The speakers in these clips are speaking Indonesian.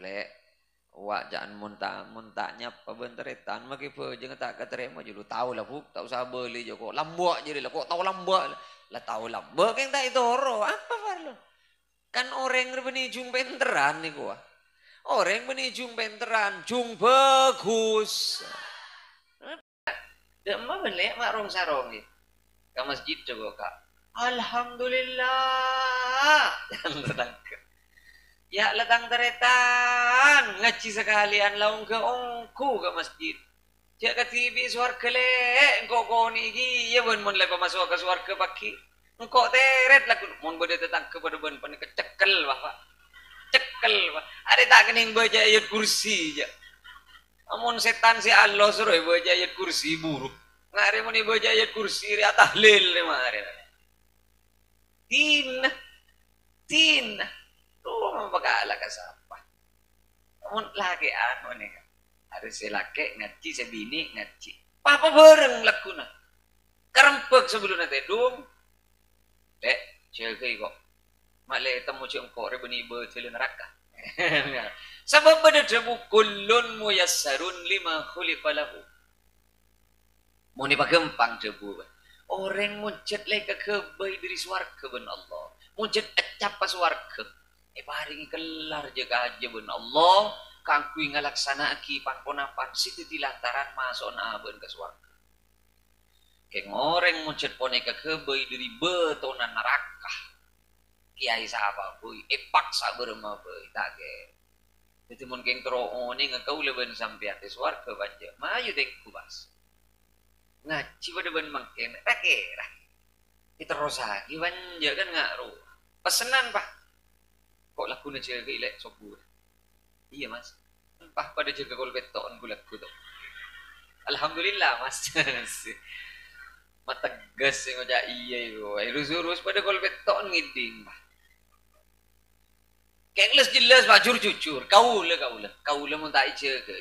lek wak jangan muntahnya pabenteretan maki pe jangan tak keterima je lu tahu lah buk tak usah beli je kok lambak je lah kok tahu lambak lah tahu lambak yang tak itu horo apa farlo kan orang benih jung penteran nih gua orang benih jung penteran jung bagus dak mah belek mak rong sarong ni ke masjid coba kak alhamdulillah ya latang teretan ngaji sekalian laung ke ongku ke masjid cak ke TV suarga le engkau kau ni gi ya ben mon lepas masuk ke suarga pagi engkau teret lah mon bade tetang ke pada ben pan kecekel bapak cekel pak ada tak kening baca ayat kursi je amun setan si Allah suruh baca ayat kursi buruk ngare mun baca ayat kursi ri tahlil mare tin tuh mapakala ka sapa mun laki anu nih harus si laki ngaji si bini ngaji papa bareng lakuna kerempek sebelum nanti dong dek cewek kok makle temu cewek kok rebeni betul neraka sebab ada debu kullun muyassarun lima khuliqalahu mau dipagempang debu orang muncet leka kebai dari swarga ben Allah muncet acap pas swarga baring kelar jaga aja ben Allah kangkui ngalaksana aki pangponapan situ di lantaran masuk ben ke swarga keng orang muncet pone ke kebai dari betonan neraka kiai sahaba boy paksa berema boy tage jadi mun keng tro oni ngakau leben sampai atas swarga banja mayu deng kubas ngaji pada ben mangken rakera kita rosa banja kan ngaruh pesenan pak kok lagu na jaga ilek sobu iya mas pah pada jaga kol beton gulat kudo alhamdulillah mas mata gas yang aja iya itu urus pada kol beton ngiding bah kengles jelas bajur jujur kau le mun tak jaga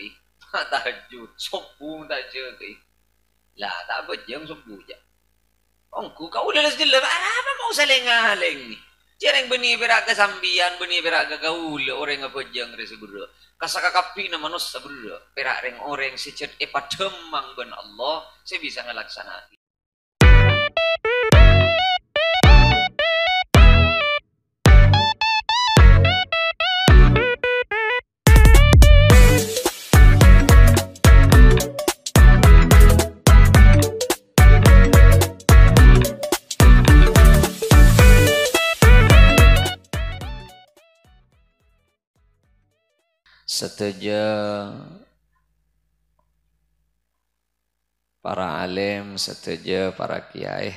tahajud sobu tak jaga lah tak bejeng sobu aja ongku kau le jelas apa mau saling-aling ni jarang benih berak kesambian benih berak gaul orang apa jang resi berdua kasakapi na manusia berdua perak reng orang secet epademang ben Allah saya bisa ngelaksanakan seteja para alim, seteja para kiai,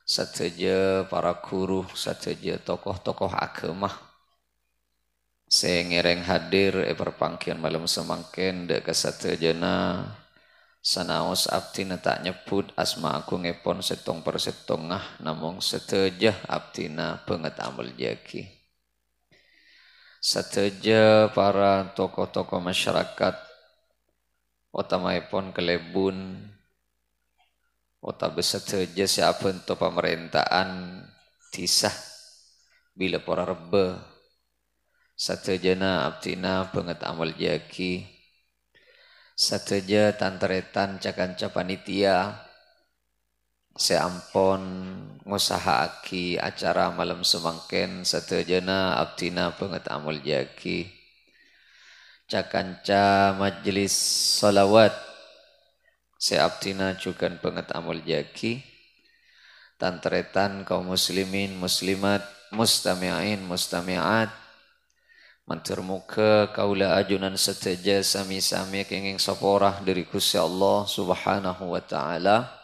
seteja para guru, seteja tokoh-tokoh agama sengereng hadir perpangkian malam semangken dek kesetejana sanaos abdina tak nyebut asma agung epon setong persetongah namung seteja abdina banget amal jaki seteja para tokoh-tokoh masyarakat utamaipun kelebun beseteja siapa untuk pemerintahan disah bila para rebe setejana abdina banget amal jaki seteja tanteretan cakanca panitia seampon ngusahaaki acara malam semangken setejana abdina banget amal jaki cakanca majelis salawat seabdina juga banget amal jaki tanteretan kaum muslimin muslimat mustami'in mustami'at mantur muka kaula ajunan seteja sami-sami kenging saporah dari Gusti Allah Subhanahu wa taala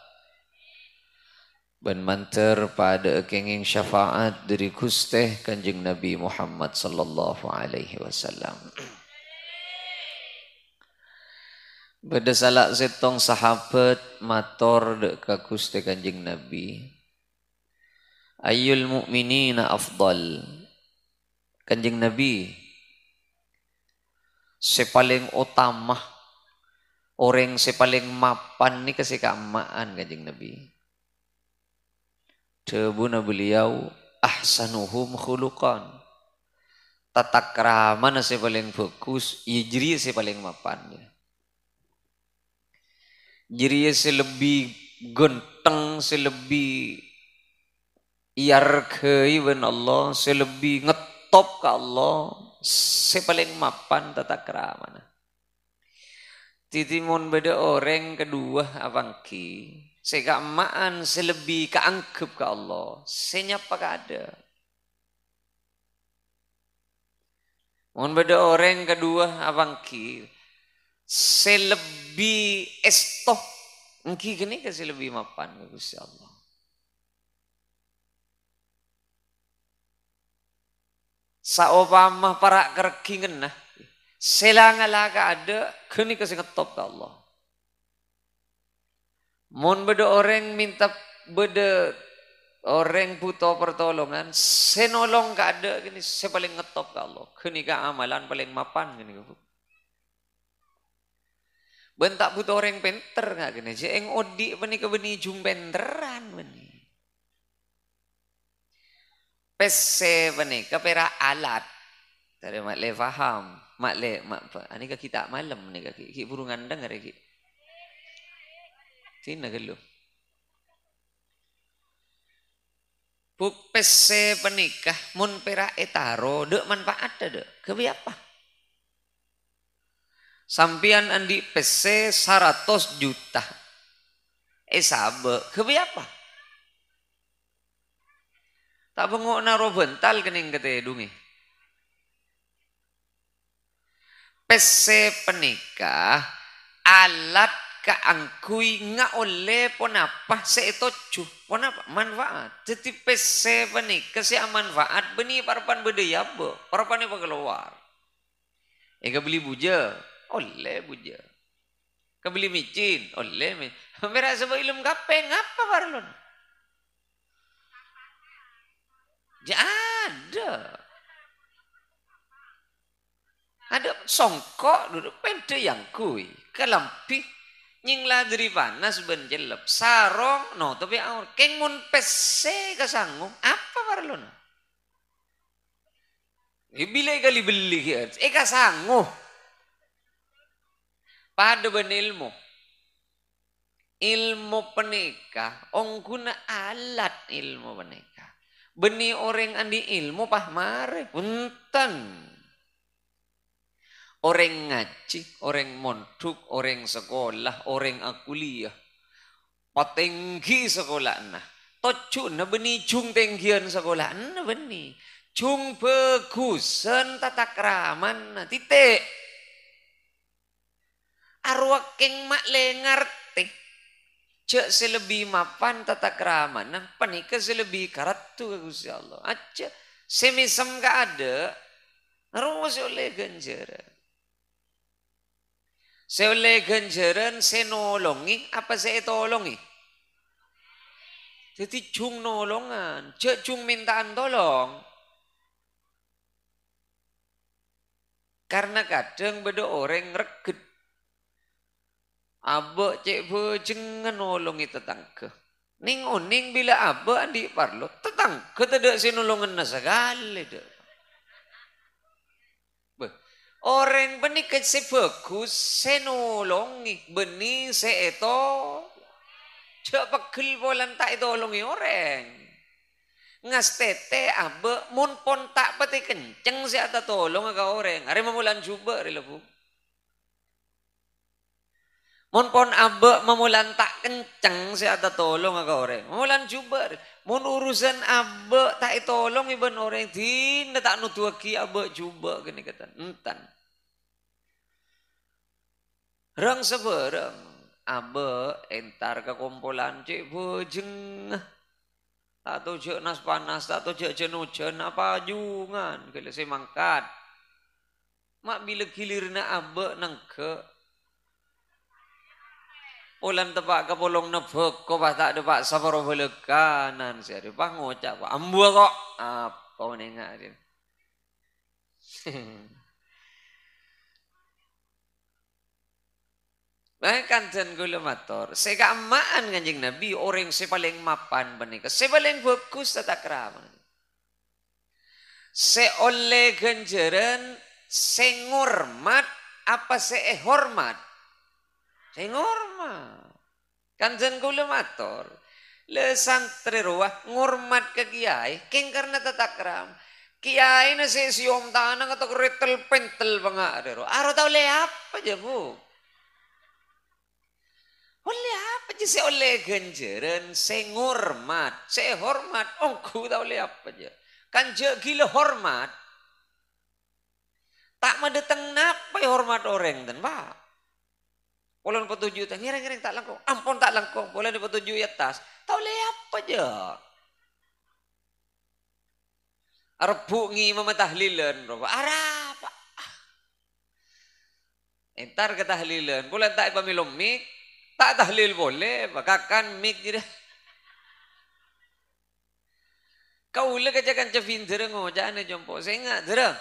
ben manter pada kenging syafaat dari Gusti Kanjeng Nabi Muhammad sallallahu alaihi wasallam. Beda salak setong sahabat mator dek ka Gusti Kanjeng Nabi. Ayyul mu'minina afdal. Kanjeng Nabi sepaling utama orang sepaling mapan ni kasih keamaan Kanjeng Nabi. Tebuna beliau ahsanuhum khuluqan tata krama na si paling bagus, jiri si paling mapan. Jiri si lebih genteng, si lebih yarkai ben Allah, si lebih ngetop ke Allah, si paling mapan tata krama na. Titimun beda orang kedua abangki, sega emaan si lebih keangkep ke Allah, senyapa ka ada. Mun beda orang kedua abangki, selebih estoh engki gini ke lebih mapan ke Gusti Allah. Saopama para kerkingan nah, selangalaga ada kini ke ngetop ke Allah. Mun beda orang minta beda orang butuh pertolongan, senolong ka ada gini, saya paling ngetop ke Allah. Kini ka amalan paling mapan gini. Bentak butuh orang penter nggak gini, jeng odi beni ke beni jumpenteran beni. Pese beni kepera alat, dari mak le faham, mak le mak ani ka kita malam nih kaki, ki burungan dengar ki. Tina gelo. Buk pese penikah mun pera etaro dek manfaat dek kebi apa? Sampian andi pese 100 juta. Sabe kebi apa? Tak bengok naro bental kening kete dungi. Pese penikah alat kaangkui nga oleh pon apa seetocu pon apa manfaat jadi pese penikah si manfaat beni parapan bedaya be parapan apa keluar beli buja oleh buja kebeli micin oleh merasa sebuah ilmu kapeng apa parlon ya ada songkok duduk pente yang kui kelampi nying lah dari panas ben jelep sarong no tapi aur keng mun pese kasanggung apa parlon bila kali beli kasanggung pada ben ilmu penikah ong guna alat ilmu penikah beni orang andi ilmu pah mare punten orang ngaji, orang mondok, orang sekolah, orang kuliah. Patenggi sekolah nah. Tocu na beni jung tenggian sekolah nah beni. Jung bagusan tata kraman nah titik. Arwak keng mak le ngerti. Cek selebih mapan tata kraman nah panika selebih karatu ke Gusti Allah. Aja semisem ka ada. Harus oleh ganjaran. Saya oleh ganjaran, saya nolongi, apa saya tolongi? Jadi jung nolongan, jung mintaan tolong. Karena kadang beda orang reget. Abah cek bejengan nolongi tetangga. Ning uning bila abah andi parlo, tetangga tidak saya nolongan nasagale deh. Orang benih kece bagus, senolongi benih seeto, cak pegel bolan tak tolongi orang. Ngas tete abe mun pon tak pati kenceng si ata tolong aga orang. Hari memulan juba rilabu. Mun pon abe memulan tak kenceng si ata tolong aga orang. Memulan juba. Mun urusan abe tak tolong iban orang tidak tak nutuaki abe juba gini kata entan. Rang seberang abe entar ke kumpulan cik bojeng. Tak tahu cik nas panas, tak tahu cik jenujan apa jungan kalau saya mangkat. Mak bila gilirna abe nangke. Ulan tepak ke polong nebek kok pas tak ada pak saparo belekanan saya ada pak ngocak pak ambu kok apa nengak dia. Bahkan dan gula mator saya keamaan kanjeng Nabi orang saya paling mapan benika saya paling bagus tata krama. Seoleh ganjaran sengormat apa hormat? Sengormat. Kanjen kula matur. Le santri ruah ngormat ke kiai, king karena tatakram. Kiai na siom tanang atau retel pentel bangga dero. Aro tau le apa aja bu? Oleh apa aja se oleh ganjaran, sengormat, hormat. Ongku tau le apa aja. Kan gila hormat. Tak madeteng napa hormat orang dan pak. Polan petujuh tak ngiring tak langkong. Ampun tak langkong. Polan petujuh ya tas. Tahu le apa aja. Arbu ngi memetahlilan. Arapa. Entar ke tahlilan. Polan tak pamilom mik. Tak tahlil boleh. Bakakan mik jadi. Kau ulah kacakan cevin dereng. Jangan jompo. Saya ingat dereng.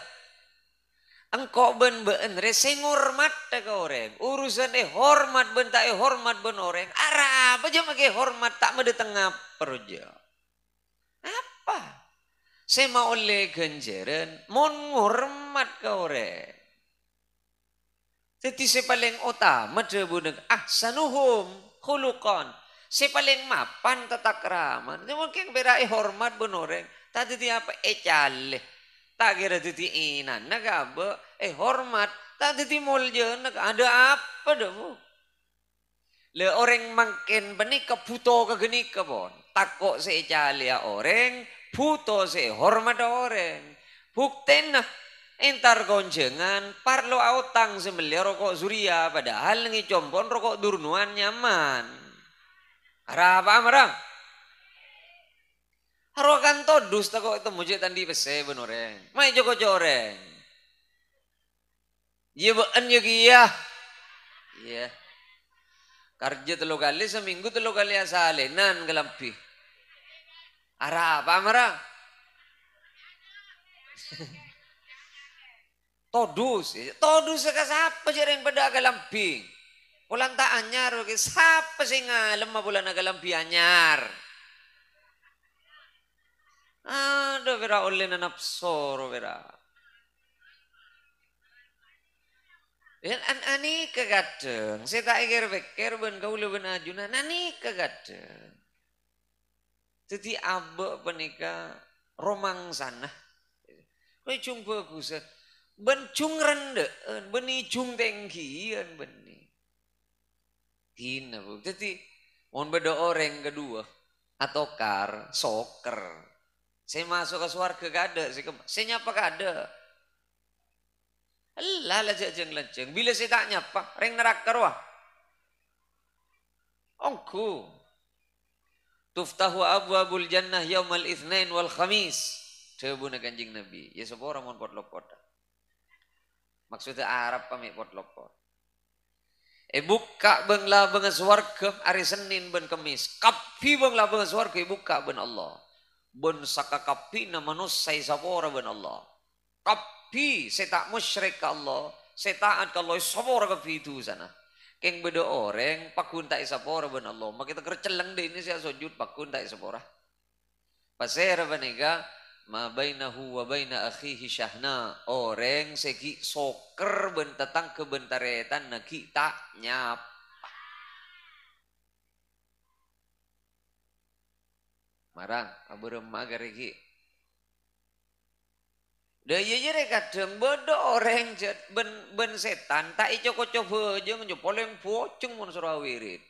Engkau ben rese ngormat tak orang. Urusan hormat ben tak hormat ben orang. Arab aja make hormat tak mede tengah perja. Apa? Saya mau oleh ganjaran mon ngormat ke orang. Jadi saya paling utama buneng ahsanuhum khuluqan. Saya paling mapan tata keraman. Mungkin berai hormat ben orang. Tadi dia apa ecale. Tak kira titi inan nak apa hormat tak titi mulja nak ada apa dah bu le orang makin benih kebuto ke geni ke bon takok secalia orang buto se hormat orang bukten nah entar goncengan parlo autang semelia rokok zuria padahal ngi compon rokok durnuan nyaman apa marang harokan todus tak kok itu mujud tandi pese benoreng. Mai joko joreng. Iya baan yogi ya. Iya. Kerja telu kali seminggu telu kali asalenan kelampi. Ara apa marang? Todus. Todus ka siapa jareng pada kelampi. Ulang tak anyar oke siapa sing ngalem bulan kelampi anyar. Aduh, vera oleh na napsoro vera. Ani kegadeng. Saya tak pikir ben kau ben ajuna. Ani kegadeng. Jadi abe penika romang sana. Kau cung bagus. Ben cung rendean. Beni cung tengkian beni. Hina bu. Jadi mohon beda orang kedua. Atau kar, soker. Saya masuk ke suarga kada, saya nyapa kada. Allah lajeng lajeng. Bila saya tak nyapa, ring neraka wah. Ongku. Tuftahu abwabul jannah yaumal itsnain wal khamis. Cebuna kanjing Nabi. Ya sapa orang mon potlok kota. Maksudnya Arab pamit potlok kota. Buka bengla benga suarga hari Senin ben Kamis. Kapi bengla benga suarga buka ben Allah. Ben saka kapi na manusay sapora ben Allah. Kapi saya tak musyrik ke Allah. Saya taat ke Allah sapora kapi itu sana. Keng beda orang pakun tak sapora ben Allah. Makita kerceleng deh ini saya sujud pakun tak sapora. Pasera benega ma bainahu wa baina akhihi syahna. Orang segi soker ben tetang kebentaretan na kita nyap. Marang aburem magar iki. Daya jere kadang bodo orang jet ben setan tak icok-cok jeung jo poleng pocung mun surah wirid.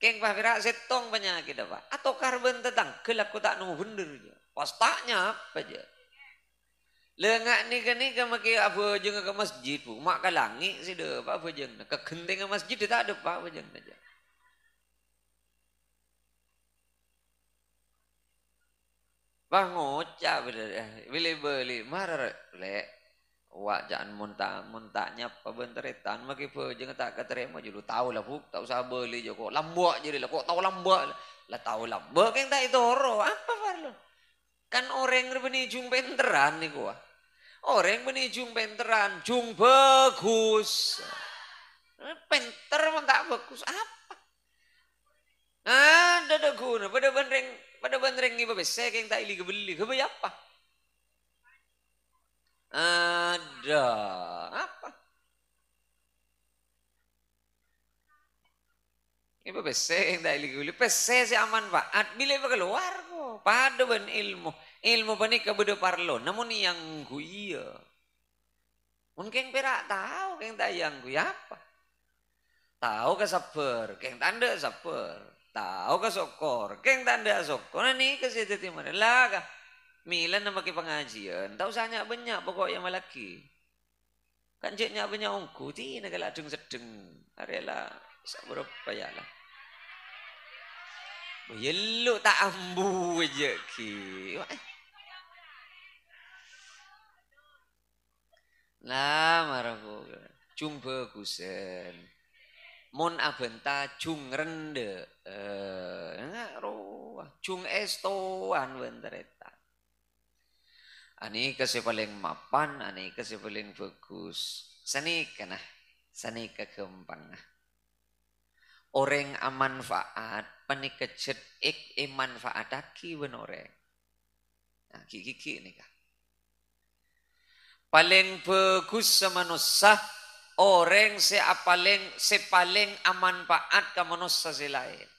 Keng pavira setong penyakit apa? Atau karben tetang gelak ku tak nemu bener aja. Pas taknya apa aja. Lengak nika make apa jeung ke masjid bu mak kalangi sih de apa jeung ke genteng masjid tak ada apa jeung aja. Bah ngocak beli marah le wak jangan muntahnya pembenteretan maki pe jangan tak keterima julu tahu lah bu tak usah beli joko lambak jadi lah kok tahu lambak lah tahu lambak yang tak itu horo apa farlo kan orang benih jung penteran nih gua orang benih jung penteran jung bagus penter man tak bagus apa ada guna pada bandreng iba besek yang tak ili kebeli kebeli apa Ada apa? Ibu pese yang tak liguli, pese si aman faat bila ibu keluar ko, pada ben ilmu panik kebedo parlo, namun yang guya, mungkin perak tahu keng tayang guya apa, tahu ke saper, keng tanda saper, tahu ke sokor, keng tanda sokor, nani ke situ timur, lah kah, milan nama ke pengajian, tahu sanya banyak pokok yang malaki, kan jeknya banyak ongku, ti negala dung sedeng, arela berapa ya lah. Yellow tak ambu je ki. Lah maraku. Cung bagusan. Mon abenta cung rende. Ngaruh. Cung estoan bentereta. Ani kasi paling mapan, ani kasi paling bagus. Sani kana. Sani kekempang. Orang amanfaat panikejet manfaataki wen orang. Nah, kiki nih kah. Paling bagus semanusia orang sepaling amanfaat ke manusia selain.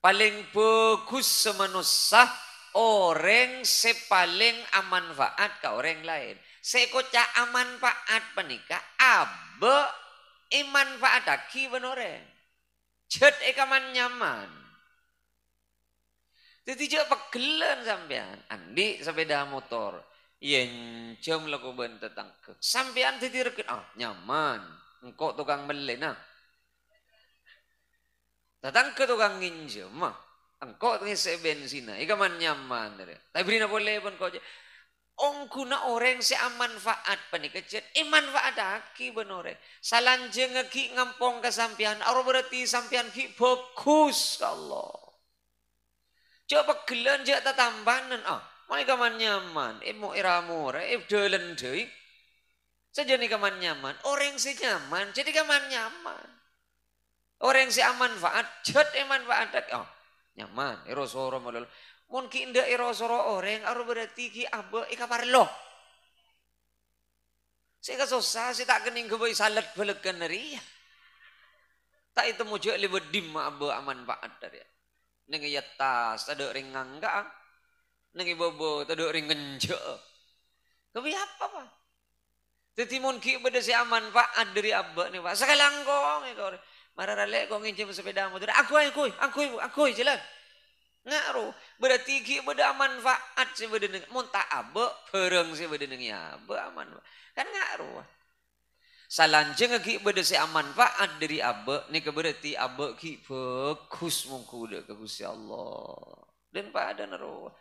Paling bagus semanusia orang sepaling amanfaat ke orang lain. Sekoca amanfaat panika abe manfaataki wen orang. Cet ekaman nyaman. Jadi jauh pegelan sampean. Andi sepeda motor. Yen jam laku bentetang ke. Sampean jadi reket. Ah nyaman. Engkau tukang beli nah. Datang ke tukang nginjem mah. Engkau ngisi bensin. Ikaman nyaman. Tapi beri boleh pun kau. Ongkuna orang si manfaat panikecet manfaat aki benore salanjeng ki ngampong ke sampean aro berarti sampean ki bagus ka Allah coba gelan jak tatambanan mai kaman nyaman mau iramu dolen deui sajane kaman nyaman orang si nyaman jadi kaman nyaman orang si manfaat cet manfaat nyaman erosoro malol mungkin indah erosoro orang aru berarti ki abe ika parlo. Saya susah saya tak kening keboi salat belekan dari. Tak itu mujak lebih dim abe aman paat dari. Nengi yatas ada ringang enggak. Nengi bobo ada ringan je. Kebi apa pak? Jadi mungkin beda si aman paat dari abe nih pak. Sekarang kong ekor. Marah rale kong nginjem sepeda motor. Aku jalan. Ngaruh berarti ki beda manfaat si beda neng muntah abe pereng si beda neng ya abe aman kan ngaruh salanjeng ki beda si manfaat dari abe nih berarti abe ki bagus mungku dek ke Gusti Allah dan pada naruh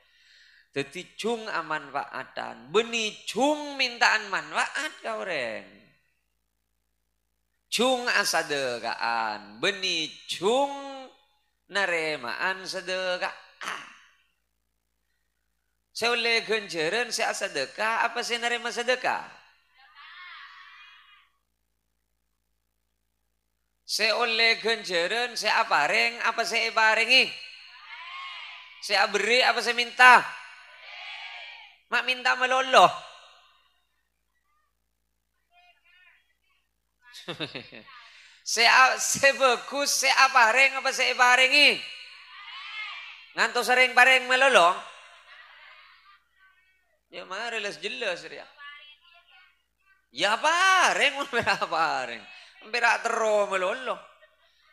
jadi cung amanfaatan beni cung mintaan manfaat kau reng cung asadegaan beni cung naremaan sedekah. Saya oleh genjeran saya sedekah apa saya narema sedekah? Saya oleh genjeran saya apareng apa saya barengi? Saya beri apa saya minta? Mak minta meloloh. Saya bagus, saya apareng apa saya barengi? Ngantuk sering bareng melolong? Ya mari jelas ya. Ya bareng, bareng. Berak tero melolong.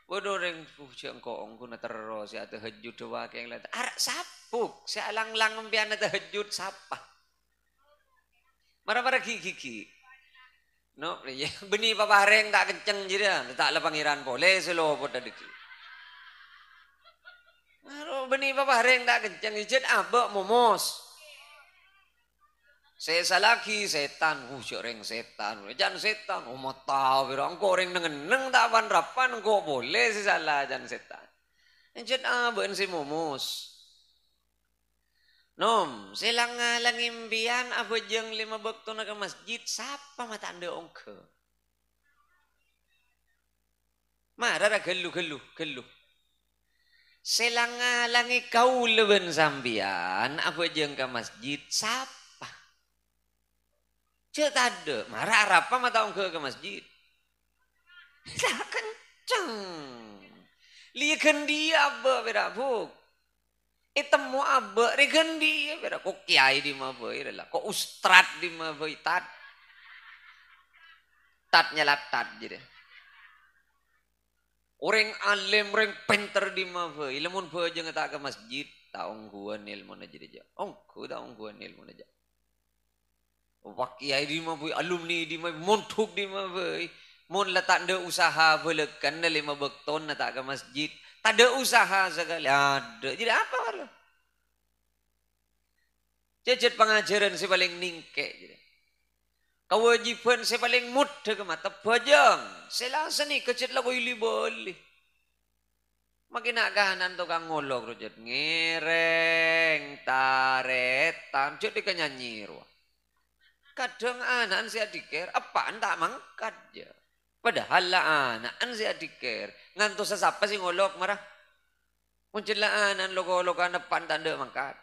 Waduh reng pucang kong kuna tero saya tahajud doa keng lain. Arak sapuk, saya lang-lang membiana tahajud sapa. Marah-marah gigi. No, benih papareng tak kenceng jadi, tak le pangeran boleh selo pot tadi. Benih papareng tak kenceng ijat abek momos. Saya lagi setan, reng setan, jangan setan, mau tahu berang koreng neng tak rapan kok boleh sih salah jangan setan. Ijat abek si momos. Nom, silang langimbian apa jeng 5 waktu nak ke masjid, siapa mata anda ongke? Marah gelu. Silang langi kau leben sambian apa jeng ke masjid, siapa? Cek tade, marah apa mata ke masjid. Dah kenceng. Lihat dia abah beda buk. Temu abah regen dia beda. Kok kiai di mabah itulah. Kok ustad di mabah tat nyelat tat jadi. Orang alim, orang pinter di mabah. Ilmu bah jangan tak ke masjid. Tahu gua ilmu aja aja. Ku tahu gua ilmu aja. Wak kiai di mabah, alumni di mabah, montuk di mabah. Mun letak ada usaha belekan dari 5 bekton tak ke masjid. Tak ada usaha sekali. Ada. Jadi apa kalau? Jajet pengajaran saya paling ningkek. Kewajiban saya paling mudah ke mata bajang. Saya langsung nih kecil lagu ili boleh. Makin nak kanan tukang ngolok rujut. Ngereng, taretan. Jadi kenyanyi. Kadang anak saya dikir. Apaan tak mangkat je. Padahal lah anak saya dikir. Ngantuk sesapa sih ngolok marah. Muncul lah anak logo-logo depan tanda mangkat.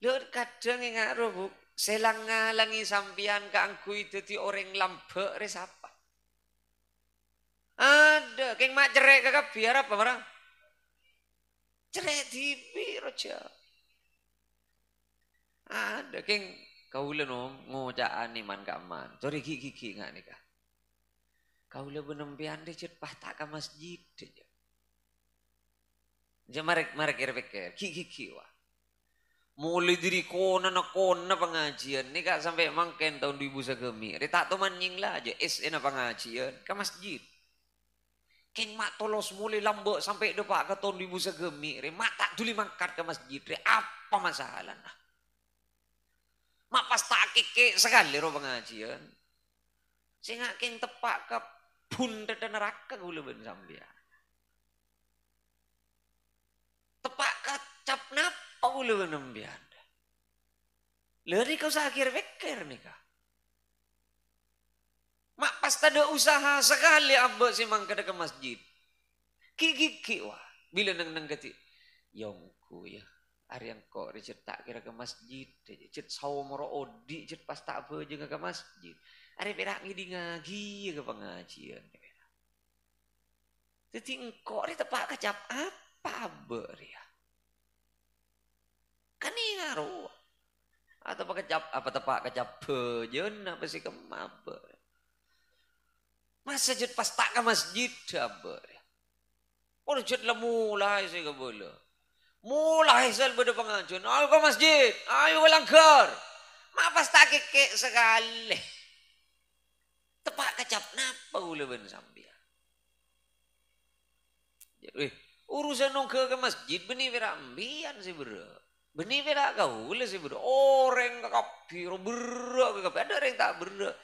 Lihat kadang yang ngaruh. Selang ngalangi sampian keangku itu ti orang lambe res apa? Ada, keng mak cerai kakak biar apa marah? Cerai TV roja. Ada, keng kau lenom ngojaan iman kaman. Sorry gigi nggak nikah. Kau le benempian deh cepah tak ke masjid aja. Jadi marek kira-kira gigi wah. Mulai diri kona pengajian ni kak sampai mangken tahun 2000 segemi. Tak tahu manjing lah aja na pengajian ke masjid. Ken mak tolos mulai lambok sampai depak ke tahun 2000 segemi. Mak tak tuli mangkat ke masjid. Apa masalah nah? Mak pas tak keke sekali ro pengajian. Sehingga ken tepak ke bunda dan neraka gula ben sambian. Tepak ke cap napa gula ben sambian. Lari kau sakir beker nih kah? Mak pas ada usaha sekali abah si mangkada ke masjid. Kiki wah. Bila neng keti. Yongku ya. Hari yang kok Richard tak kira ke masjid. Richard sawo moro odi. Richard pas tak apa juga ke masjid. Hari perak ngidi ngagi ke pengajian. Jadi engkau ini tepak kecap apa abah ya? Kan ini ngaruh. Atau kecap apa tepak kecap bejen apa sih kemaba. Masa jet pas tak ke masjid abah. Oh jet lah mulai saya ke bola. Mulai saya pada pengajian. Ayo ke masjid. Ayo ke langgar. Mak pas tak kekek sekali. Tepak kecap napa ula ben sambian. Jadi urusan nong ke masjid benih berambian sih bro. Benih berak kau ula sih bro. Orang kakap biro berak kakap. Ada orang tak berak.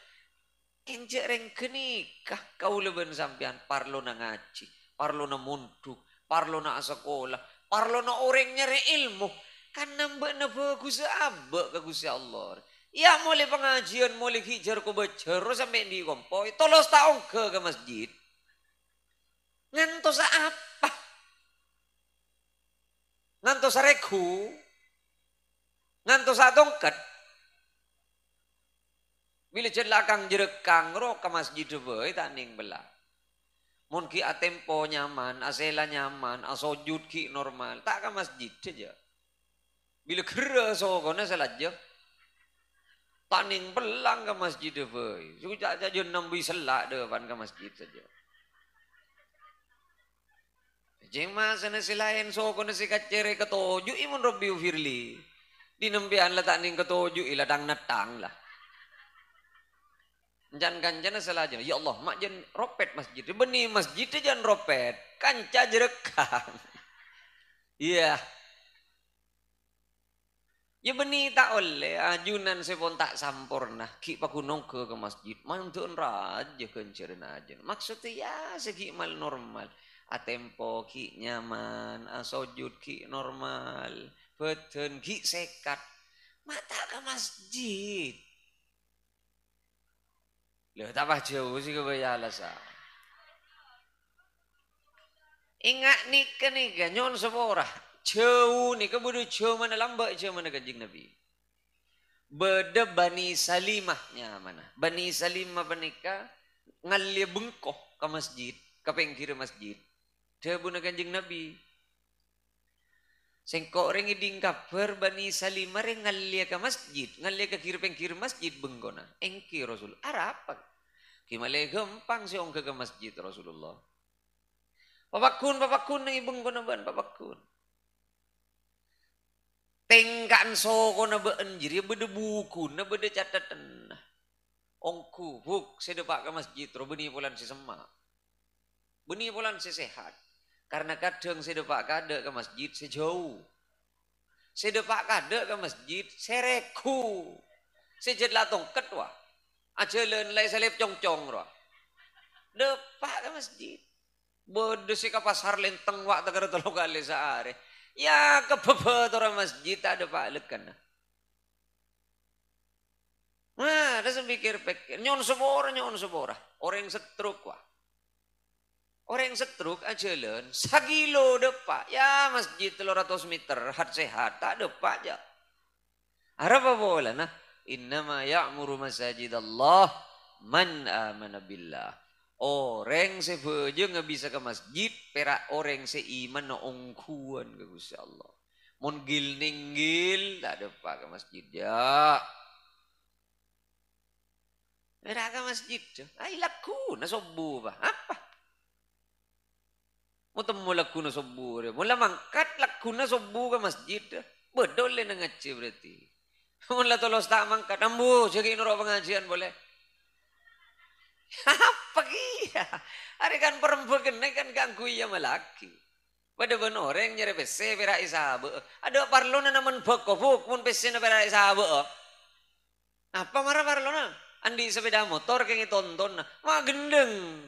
Kencek reng kenikah kau leben sampean parlo na ngaji, parlo na munduk, parlo na sekolah, parlo na orang nyari ilmu. Kan nambah na bagus abak ke Gusti Allah. Ya mulai pengajian, mulai hijar ko bajar sampai di kompoi, tolos taong ke masjid. Ngantos apa? Ngantos reku, ngantos dongket. Bila celakang jerekang ro ke masjid dewe tak ning belah. Mun ki atempo nyaman, asela nyaman, asojud ki normal, tak ke masjid saja. Bila kera sokona salah tak ning belang ke masjid dewe. Sudah saja nambi selak depan ke masjid saja. Jeng mas na silain sokona si kacere ketoju imun Rabbi firli. Di nembian lah tak ning ketoju iladang natang lah. Jangan ganjana salah aja. Ya Allah, mak jangan ropet masjid. Benih masjid jangan ropet. Kanca jerekang. Iya. Ya benih tak oleh. Ajunan sepon tak sampurna. Ki pakunong ke masjid. Mantun raja kencerin aja. Maksudnya ya segi mal normal. Atempo ki nyaman. Asojud ki normal. Beten ki sekat. Mata ke masjid. Loh, tambah jauh sih kebaya alasan. Ingat nih nyon sepora. Jauh nih kebudu jauh mana lambak jauh mana kanjeng Nabi. Beda Bani Salimahnya mana? Bani Salimah menikah ngalia bengkoh ke masjid, ke pengkir masjid. Dia bunuh kanjeng Nabi. Sengkok ring iding kabar Bani Salimah ring ngalia ke masjid, ngalia ke kiri pengkir masjid benggona. Engki Rasul. Arab apa? Kimale gampang sih ongke ke masjid Rasulullah. Papakun nang ibeng kono ban papakun. Tengkan soko na been jiri bede buku na bede catatan. Ongku huk sedepak ke masjid ro beni pulan si semak. Beni pulan si sehat. Karena kadang sedepak kada ke masjid sejauh. Sedepak kada ke masjid sereku. Sejad latong ketwa. Ajalan lai salip cong-cong ro. Depak ke masjid. Bede si ka pasar lenteng wak tagara tolo kali saare. Ya kebebet orang masjid ada pak lekan. Nah, ada pikir nyon sebora. Orang yang setruk wah. Orang yang setruk ajalan sagilo depak. Ya masjid 300 meter hat sehat tak depak aja. Arab apa bola nah? Innama ya'muru masajidallah man amana billah. Orang sebeja nggak bisa ke masjid, perak orang seiman no ongkuan ke Gusti Allah. Mon gil ninggil, tak ada pak ke masjid ya. Perak ke masjid, ay laku na sobu bah, apa? Mau temu laku na sobu, mula mangkat laku na sobu ke masjid, bedol na ngaji berarti. Mula tolos tak mangkat, ambu, jadi nurut pengajian boleh. Apa kia? Hari kan perempuan kan ganggu ya malaki. Pada benar orang nyari PC berai sahabat. Ada parlona naman bokobuk pun PC na berai sahabat. Apa marah parlona? Andi sepeda motor kayak tonton na. Wah gendeng.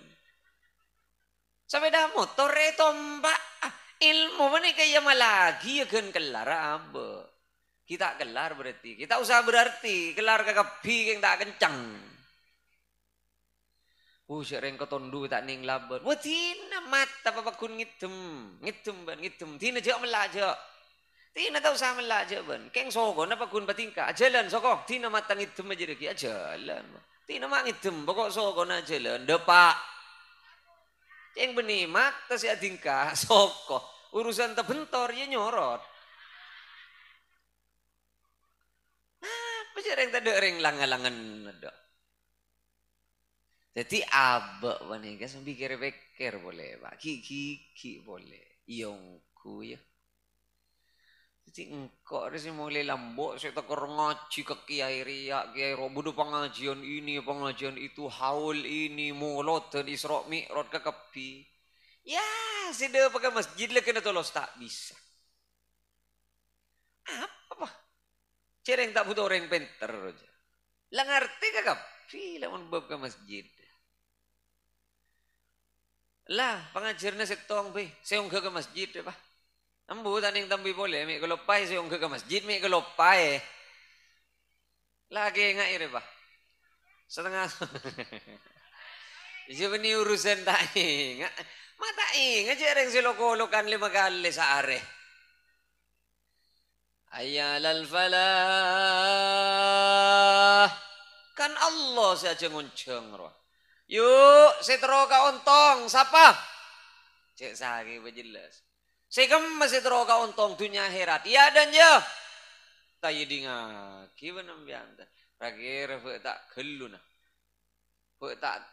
Sepeda motor tombak. Ilmu mana kayak malaki ya kan kelar apa? Kita kelar berarti. Kita usah berarti kelar kakapi yang tak kencang. Sering ketondu tak ning laban. Wah tina mata papakun ngitem. Tina jauh melajak. Tina tahu sama melajak ban. Keng soko na pakun batingka. Jalan soko. Tina mata ngitem aja deki. Jalan. Tina mak ngitem. Pokok soko na jalan. Depak. Yang benih mata si adingka. Soko. Urusan terbentor ya nyorot. Apa jarang tak ada orang langan-langan ada. Jadi abak wanita sambil pikir boleh, pak, kiki boleh, iongku ya. Jadi engkau harus mulai lambok, saya tak ngaji ke kiai riak, kiai robodo pengajian ini, pengajian itu, haul ini, mulot dan isrok mi'rod ke kepi. Ya, sudah pakai masjid lah kena tolos tak bisa. Apa? Cereng tak butuh orang pinter aja. Lah ngerti ke kepi, lah bab ke masjid. Lah pengajarnya setong be, seong ke masjid apa? Ambu taning tambi boleh, mi kelopay seong ke masjid, mi kelopay. Lagi ngai apa? Setengah. Jadi ini urusan tak ingat, mata ingat jarang silokolokan 5 kali sehari. Ayalal falah, kan Allah saja ngunceng roh. Yuk, setro ka ontong, siapa? Cek sagi berjelas. Sekam masih tero ka ontong dunia akhirat. Iya dan ya. Tayi dinga, kiba nambianta. Rakir tak geluna. Tak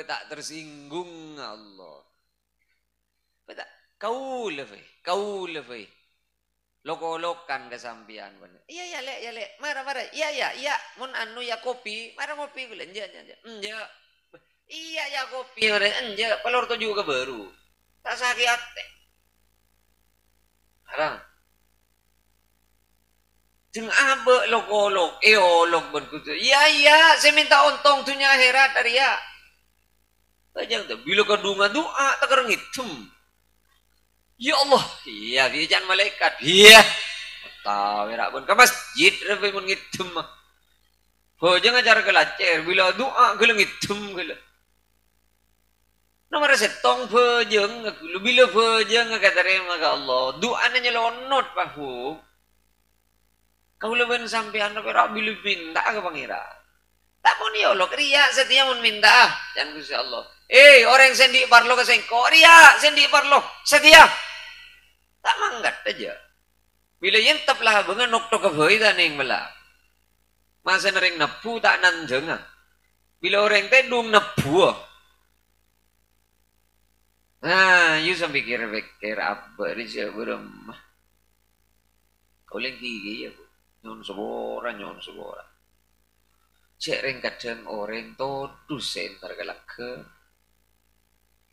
tak tersinggung Allah. Tak kau lebih. Loko-lokan kesampian bener. Iya lek. Marah. Iya. Mun anu ya kopi, marah kopi gula enja. Iya ya kopi enja, pelor tu juga baru. Tak sakit hati. Arang. Jeng abe lok-lok, olok berkutu. Iya, saya minta untung dunia akhirat dari ya. Tajang tu, bila kadungan doa tak kereng hitam. Ya Allah, iya bijan malaikat. Iya. Tahu ya pun ke masjid tapi pun hitam. Ho jangan cara kelacer bila doa geleng hitam gela. Nomor setong pejeng bila pejeng kata terima ke Allah. Doa nanya lonot pahu. Kau leben sampean tapi rabi lebih minta ke pangeran. Tak mau ni Allah kriya setia mun minta. Jangan Gusti Allah. Orang sendi parlo ke sengko riya sendi parlo setia. Tak manggat aja. Bila yen taplah bengan nokto ke boy taning bela. Masa nering nepu tak nanjeng. Bila orang tedung nepu. Nah, you sampai pikir apa di sini berem. Kau lagi ya, nyon sebora. Cek ring kadang orang todus entar galak ke.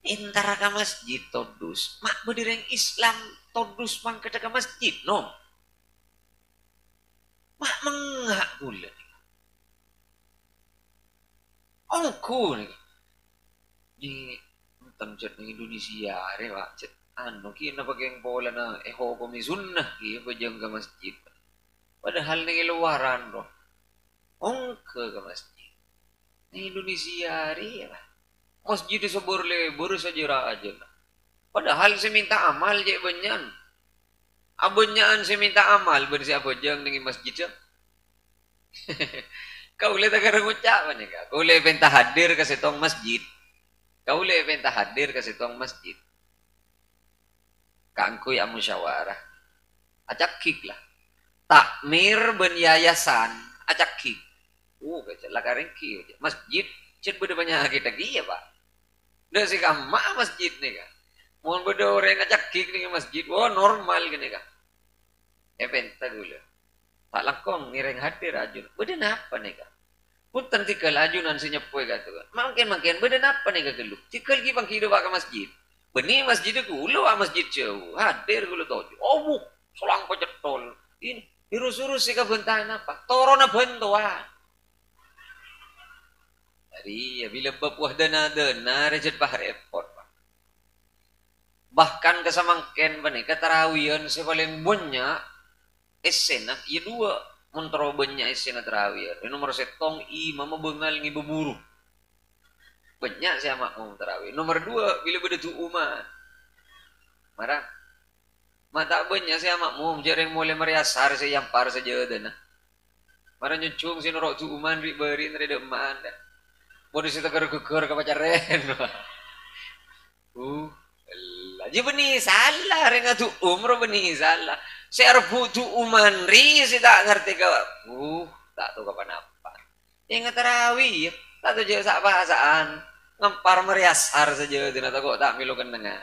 Entar ke masjid todus. Mak berdiri Islam todus mang ke masjid no. Mak mengak pula. Ongku nih. Di tempat di Indonesia re Pak cet anu ki na pageng pola na hukum ni sunnah ki pajang ke masjid. Padahal ni luaran ro. Ongke ke masjid. Ni Indonesia re Pak. Masjid sebor lebur saja aja. Padahal saya minta amal je benyan. Abanyaan saya minta amal ben siapa jang dengan masjid. Kau boleh tak ngucap ni ka. Kau boleh pentah hadir ke setong masjid. Kau boleh pentah hadir ke setong masjid. Kangku ya musyawarah. Acak kik lah. Takmir ben yayasan. Acak kik. Kecil lah karing kik. Masjid. Cik beda banyak kita ya Pak. Dah si kama masjid ni kan. Mohon beda orang acak kik ni masjid. Wah normal gini kan. Pentah dulu. Tak langkong ngiring hadir ajun. Beda apa nih kan. Punten tikal ajunan senyepoi kata kan. Makin beda apa nih kan geluk. Tikal gibang hidup ke masjid. Benih masjid itu ulu masjid jauh. Hadir gulu toju. Oh selang pecetol. Ini urus-urus si kebentahan apa. Torona bentuan. Jadi ya bila bapuah dana rejat bah repot. Bahkan kesamangken benih ketarawian si paling banyak esena ya dua. Montro banyak esena terawih. Ini nomor setong mama bengal ngi beburu. Banyak saya makmum terawih. Nomor dua bila beda tu umat. Marah. Mata banyak saya makmum jarang mulai meriasar saya yampar saja dana. Marah nyucung si norok tu uman beri nrede emak anda. Bodoh si tegar geger ke pacaren. Jadi benih salah renga tu umroh benih salah. Serbu tu umanri si tak ngerti ke tak tahu kapan apa. Yang terawih tak tahu je sak bahasaan ngempar meriasar saja dina kok tak milu kendengar.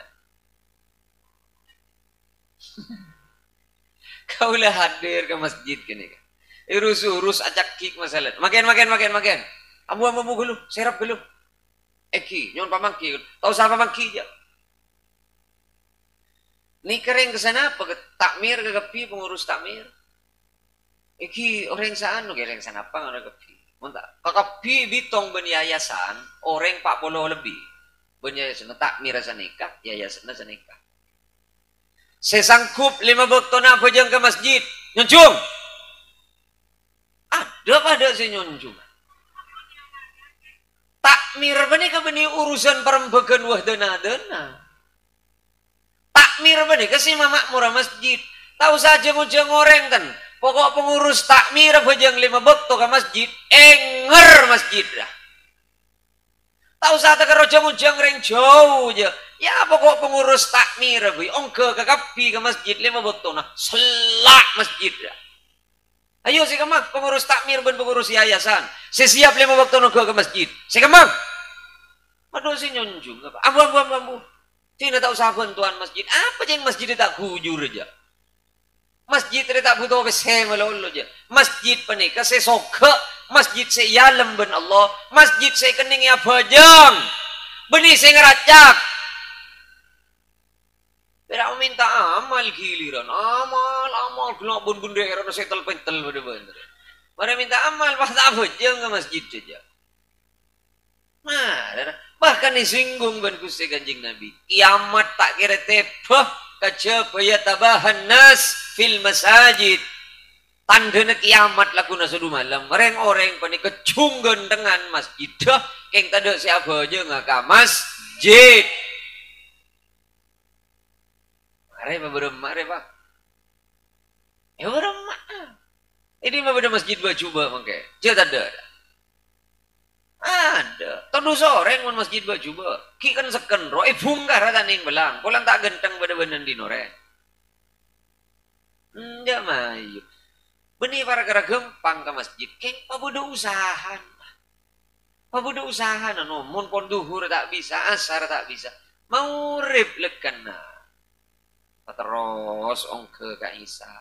Kau lah hadir ke masjid kini kan. Urus acak kik masalah. Makin. Amu gulu, serap gulu. Eki, nyon pamangki. Tahu siapa pamangki je. Ni kering ke sana apa takmir ke kepi pengurus takmir. Iki orang saan no kering sana apa ngana kepi. Monta kepi bitong ben yayasan orang 40 lebih. Ben yayasan takmir sanika yayasan sanika. Sesangkup 5 bekto na pajang ke masjid. Nyuncung. Ada pada si nyuncung. Takmir bani ka bani urusan perembegan wah dana. Takmir bani kasih mamak murah masjid. Tahu saja mujang orang kan. Pokok pengurus takmir bajang 5 bekto ke masjid. Enger masjid dah. Tahu saja ke roja mujang reng jauh je. Ya pokok pengurus takmir bi. Ongke ke kapi ke masjid 5 bekto nah. Selak masjid dah. Ayo si kemak pengurus takmir ben pengurus yayasan. Sesiap 5 bekto nongke ke masjid. Si kemak. Aduh si nyonjung apa? Ambu. Tidak tahu sahabat tuan masjid. Apa yang masjid tak kujur aja. Masjid tak butuh besemelo aja. Masjid penika sesoka. Masjid seyalem ben Allah. Masjid saya kening ya bajang. Benih saya ngeracak. Tidak minta amal giliran. Amal. Gelap bun daerah setel pentel bener-bener. Mari minta amal pas tak bajang ke masjid saja. Bahkan disinggung ben Gusti Kanjeng Nabi. Kiamat tak kira tepah kajabaya tabahan nas fil masajid. Tandana kiamat lakuna sudu malam. Orang-orang pani kecunggan dengan masjid. Keng tada siapa aja ngaka masjid. Mari Pak. Ya beremah. Ini mah pada masjid coba mangke. Jangan ada. Ada. Tondo sore mun masjid coba. Ki kan seken ro bungkar taning belang. Pulang tak genteng pada benen di nore. Enggak mayu. Beni para kara gempang ke masjid. Keng pabudo usahan. Pabudo usahan anu mun pon duhur tak bisa, asar tak bisa. Mau rip lekan nah. Pateros ongke ka Isa.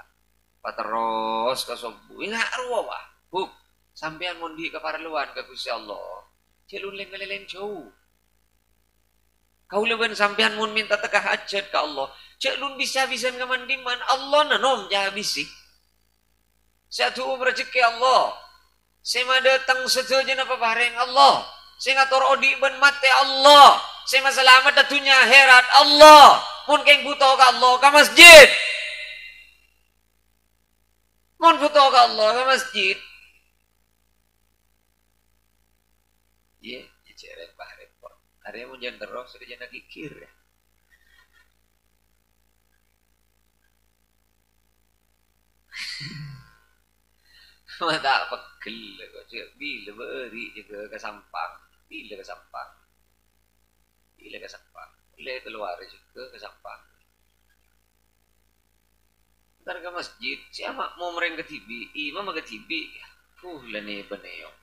Pateros ka sobu. Ingat arwah wah. Buk. Sampean mondi ke parluan ke Gusti Allah. Celun leng jauh. Kau leban sampean mun minta tekah hajat ke Allah. Celun bisa-bisa ke mandiman. Allah nanom jah bisik. Satu rezeki Allah. Sema datang setuju na papareng Allah. Sema ngatur odi ben mate Allah. Sema selamat datunya herat Allah. Mun keng buto ka Allah ka masjid. Mun buto ka Allah ka masjid. Iya, cerek bah repot. Ada yang mau jangan terus, sudah jangan kikir ya. Mata pegel kok cek bila beri juga ke sampang. Bila ke sampang. Bila ke sampang. Bila keluar juga ke sampang. Ntar ke masjid, siapa mau mereng ke TV? Imam ke TV. Lani beneyong.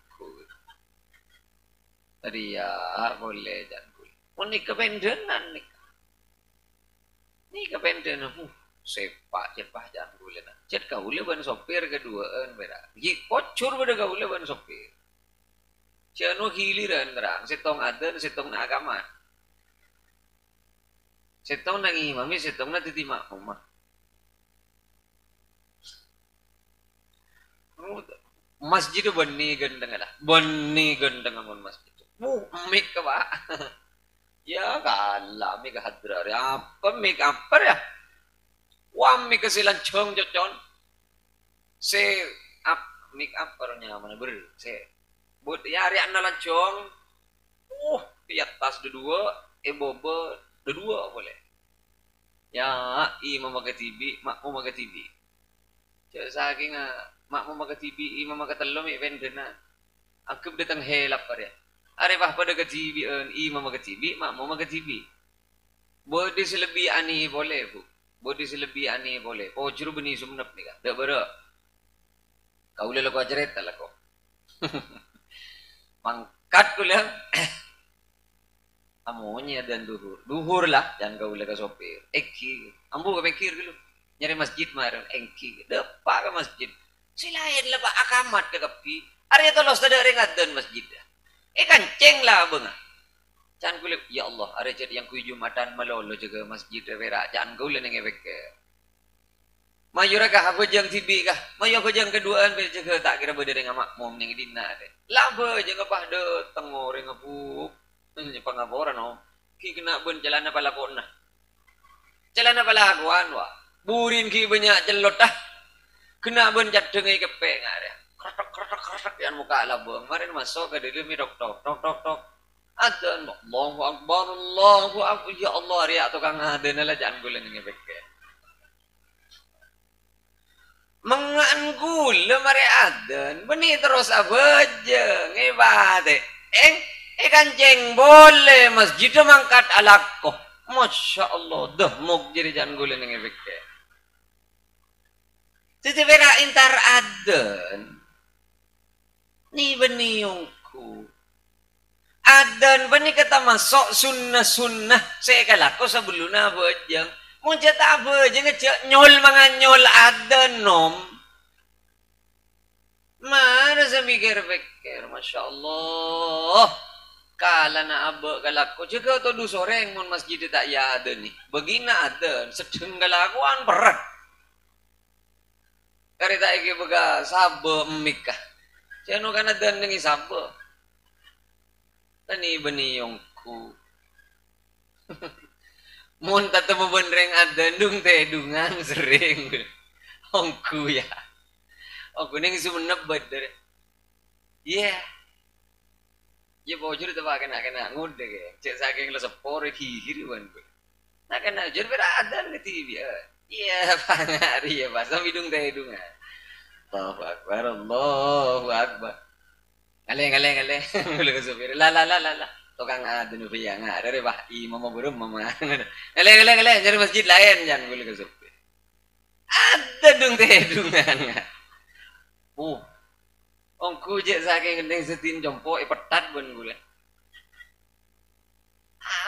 Tadi ya boleh dan boleh. Mau nikah pendenan nikah. Nikah pendenan. Sepak cepah jangan boleh nak. Cet kaule ban sopir keduaan berak. Ji kocur pada kaule ban sopir. Ciano giliran terang. Setong adan, setong na agama. Setong na imami, setong na titi makmumah. Masjid itu bani gendeng lah. Bani gendeng amun masjid. Mik ka ba? Ya kala mik hadrar. Apa mik apa ya? Wam mik kasilan chong jocon. Se up mik up paranya mana ber. Se buat ya ari anna lancong. Di atas dua, bobo dua boleh. Ya, imam maga TV, makmu maga TV. Cak saking makmu maga TV, imam maga telom mi pendena. Aku datang helap pare. Are bah pada ke TV, imam maga TV, makmu maga TV. Bodi selebih ani boleh, Bu. Bodi selebih ani boleh. Oh, juru beni sumnap ni kan. Dak bara. Kau le ko ajret lah ko. Mangkat ko lang. Amonya dan duhur. Duhur lah jangan kau le ka sopir. Eki. Ambu ka pikir dulu. Nyari masjid marang engki. Depa ka masjid. Silain lah ba akamat ka kapi. Are to los tadi ringadan masjid. Kanceng lah bang. Jangan kulit, ya Allah, ada jadi yang kuju matan malolo juga masjid vera. Jangan kulit yang efek. Mayura kah apa jang tibi kah? Mayu apa jang keduaan juga tak kira beda dengan makmum yang dina. Laba jangan pada tengoreng abu. Ini pengaporan om. Ki kena ben celana pala kona. Celana pala akuan wa. Burin ki banyak celot dah. Kena ben jadengai kepe ngare. Kretek yang muka labang. Kemarin masuk ke dalam tok. Adan Allahu Akbar, Allahu Akbar. Ya Allah, riak tukang adan lah jangan gula dengan beke. Mengan gula mari adan. Beni terus abaja ngibate. Kanceng boleh masjid mangkat alako. Masya Allah, dah muk jadi jangan gula dengan beke. Jadi vera intar adan. Ni beni yungku. Adan bani kata masuk sunnah saya kalako sebelum abajang mau jata abajang ngecek nyol manganyol adan nom mana saya pikir Masya Allah kala na aba kalako juga to du soreng mon masjid tak ya adan nih begina adan sedeng kalakuan berat karita iki bega sabe emikah jano kan adan nengi sabe tani beni yongku. Mun tatemu benreng ada dung teh dungang sering. Ongku ya. Ongku ning sumenep badar. Iya. Ya bojur teh kena ngode ke. Cek saking le sepor hihir wan. Nah kena jur beradan ke TV. Iya, pangari ya, pas hidung teh dungan. Allahu Akbar, Allahu Akbar. Ngale. Ngule ke supir. La. Tukang adun piya nga. Dari bah imam burum mama. Ngale. Jadi masjid lain jangan ngule ke supir. Ada dong teh dungan nga. Ong kuje saking gendeng setin jompo petat bun gula.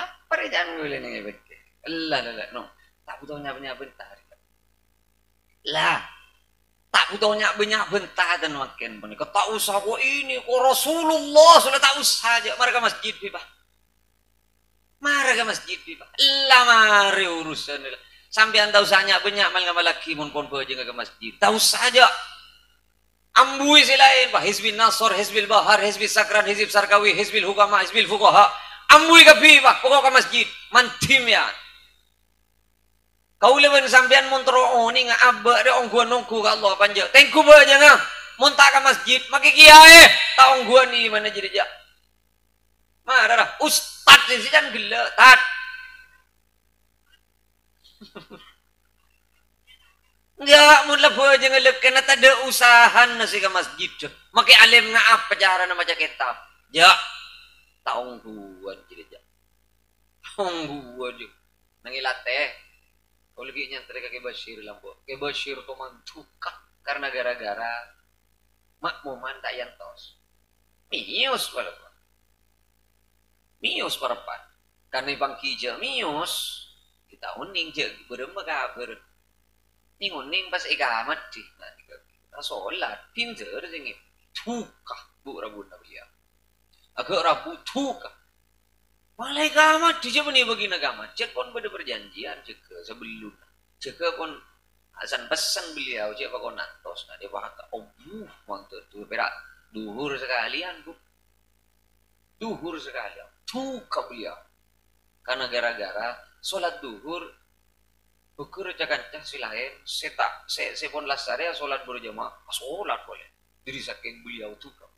Apa re jangan gula nih bet. La. No. Tak butuh nyapa bentar. Lah. Tak butuh nyapa bentar dan makin pun. Kau tak usah kau ini kau Rasulullah sudah tak usah aja. Mari ke masjid pipa. Mari ke masjid pipa. Lah mari urusan. Sampai anda usahanya banyak malah laki mun pon aja ke masjid. Tak usah aja. Ambui silain pak Hizbil Nasr, Hizbil Bahar, Hizbil Sakran, Hizbil Sarkawi, Hizbil Hukama, Hizbil Fuqaha. Ambui ke pipa. Pokok ke masjid. Mantim ya. Kau lewen sampean montro ni nga abba de ong gua nongku ka Allah panja. Tengku ba aja nga. Monta ka masjid maki kiai taong gua ni mana jadi ja. Marah ustad di sijan gila tat. Ya mun lebo aja ngelek kena tada usahan nasi ka masjid. Maki alim nga apa cara na maca kitab. Ja. Taong gua jadi ja. Taong gua di. Nangilate. Kalau lagi nyantai ke Bashir lambo, ke Bashir tuh mantuka karena gara-gara makmuman tak yantos. Mius walaupun, mius parapan. Karena ibang kijel mius, kita uning je berempat kabar. Ning uning pas ikamat sih, nanti kita sholat pinter sini, tuka bu rabun nabiya, agak rabu tuka. Malai kamat dia pun bagi nagamat. Cek pun pada perjanjian cek sebelum. Cek pun asan pesan beliau cek pakon nantos. Nah dia bahasa mantap tu perak duhur sekalian bu. Duhur sekalian. Tuh beliau. Karena gara-gara solat duhur ukur cakan silain setak se pon lasare solat berjamaah solat boleh. Jadi saking beliau tuh kau.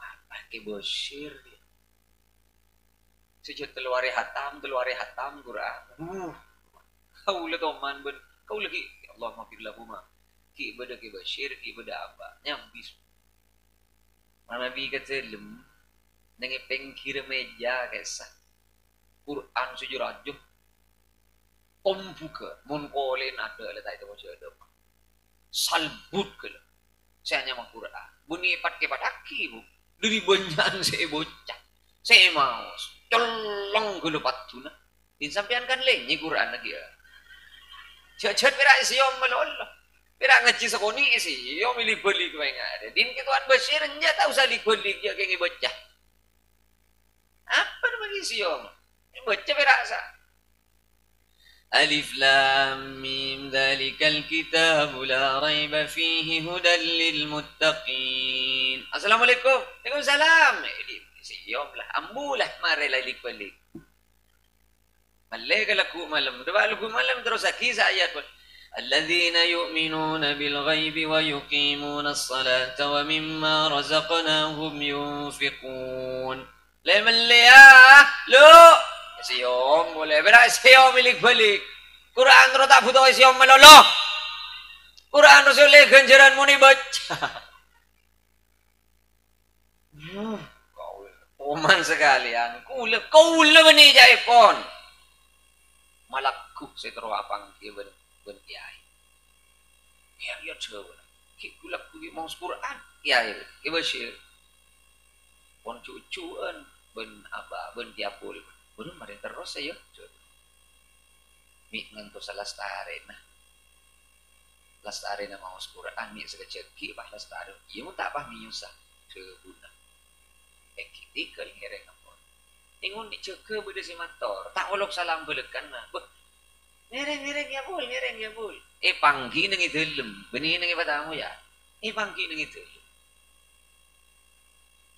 Apa ke Bashir dia. Sejak teluari hatam Quran. Kau lagi oman ben, kau lagi Allah maafirlah buma. Ki ibadah ki Bashir, ki ibadah apa? Nyambis. Mana bi ketelem, nengi pengkir meja kesa. Quran sujurajuh. Buka, mun kolen ada letak itu macam ada. Salbut ke lah. Saya hanya Quran. Bunyi pat aki bu. Dari banyak saya bocah. Saya mau. Colong gulupat tuna. Din sampean kan lenyi Quran lagi ya. Chat pira isiyom malol. Pira ngaji sakoni isiyom milih-beli kau ada. Din kituan Bashir nya tak usah libeli dia kayak bocah. Apa nama isiyom? Bocah pira sa. Alif lam mim dzalikal kitabu la raiba fihi hudan lil muttaqin. Assalamualaikum. Waalaikumsalam. Siyom lah, ambulah mari lalik balik. Malay laku malam, dua laku malam terus kisah ayat pun. Alladzina yu'minuna bil ghaibi wa yuqimuna as-salata wa mimma razaqnahum yunfiqun. Lemelia, lo siyom boleh berak siyom milik balik. Quran ro tak butuh siyom melolo. Quran ro oleh ganjaran muni baca. Oman sekalian, kau ni jai pon. Malakku setero apang dia ben kiai. Ya coba. Ki kulak ku mau Quran. Ya, ke Bashir. Pon cucuan ben apa ben tiapul. Belum mari terus ya. Mi nganto salastare nah. Lastare na mau Quran mi sekeceki bah lastare. Ieu tak pah miusah. Cebuna. Tikal ngereng apa. Ingun diceke beda si motor. Tak olok salam belekan nah. Ngereng ya bul. Panggi nang idelem. Benih nang ipatamu ya. Panggi nang idelem.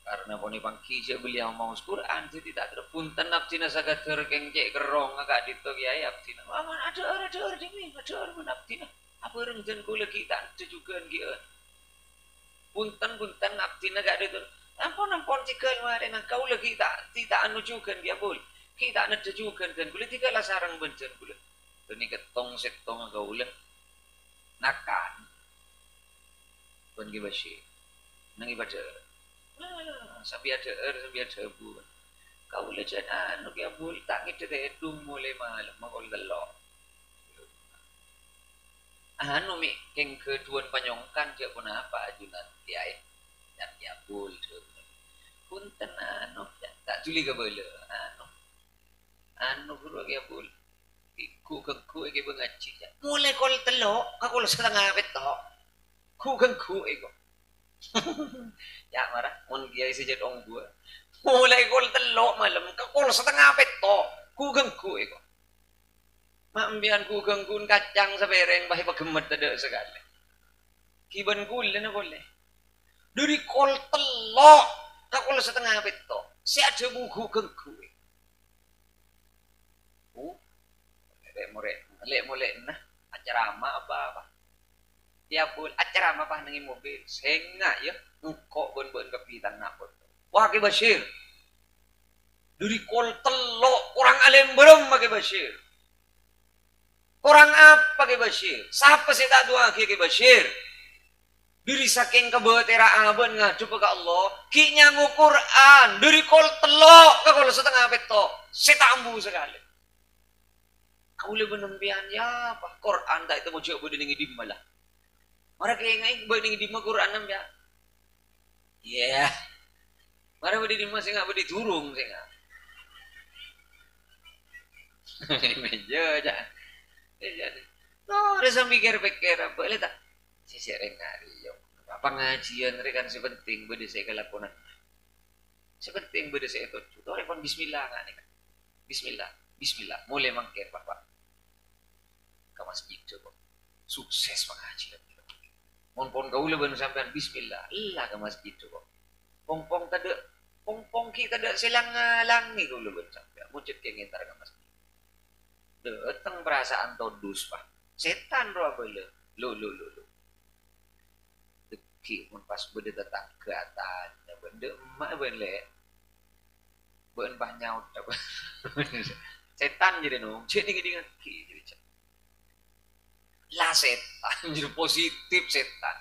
Karena poni panggi siya beliau mau Quran jadi tak terpunten nafsina sagad terkengcek kerong agak ditok ya abdina. Aman ada demi ada menafsina. Apa rengjen kula kita tujukan gieu. Punten abdina gak ditok. Ampun cikal mare nang kau lagi tak anujukan dia bol. Kita nak tujukan kan boleh tiga lah sarang bencen boleh. Tani ketong setong kau le. Nakan. pun ki basi nang ibadah sambil ada bu kau le jana anu ki abul tak ngide edung mulai malam makol delok anu mi keng keduan panyongkan je pun apa ajunan tiai dan ya bul punten anu tak juli ke bela anu guru ki abul ku iki bengaji mulai kol telok kakol setengah betok ku iko ya marah mun kiai sejat ong gua mulai kol telok malam kakol setengah betok ku iko mambian ku genggun kacang sabereng bahi pagemet ada sekali kiban kul na boleh dari kol telok kakol setengah betok si ada buku genggu lek mulai nah acara apa tiap bulan acara apa nangi mobil senga ya engkok bon kepitan napot wah ke Bashir dari kol telok orang alim belum ke Bashir orang apa ke Bashir siapa sih tak doa ke Bashir diri saking kebetera aben ngadu ke Allah ki nyangu Quran dari kol telok ke kol setengah betok setambu sekali kau lebih nempian ya apa Quran tak itu mau coba dengan dimma lah mara kayak ngai dengan dimma Quran nam ya yeah mara bodi dimma sih nggak bodi turung sih nggak meja aja no rasa pikir apa lihat tak si sering hari yo apa ngajian rekan sepenting bodi saya kelakuan sepenting bodi saya itu tuh rekon Bismillah nggak nih Bismillah mulai mangkir bapak ke masjid coba sukses pengajian pon kau leban sampean Bismillah lah ke masjid coba pong kita ada selang-langi kau leban sampean muncul ke ngitar ke masjid datang perasaan todus pak setan roh bela lo deki pun pas beda tetanggatan benda emak benda ben banyak apa setan jadi nong cek dengan ki jadi lah setan jadi positif setan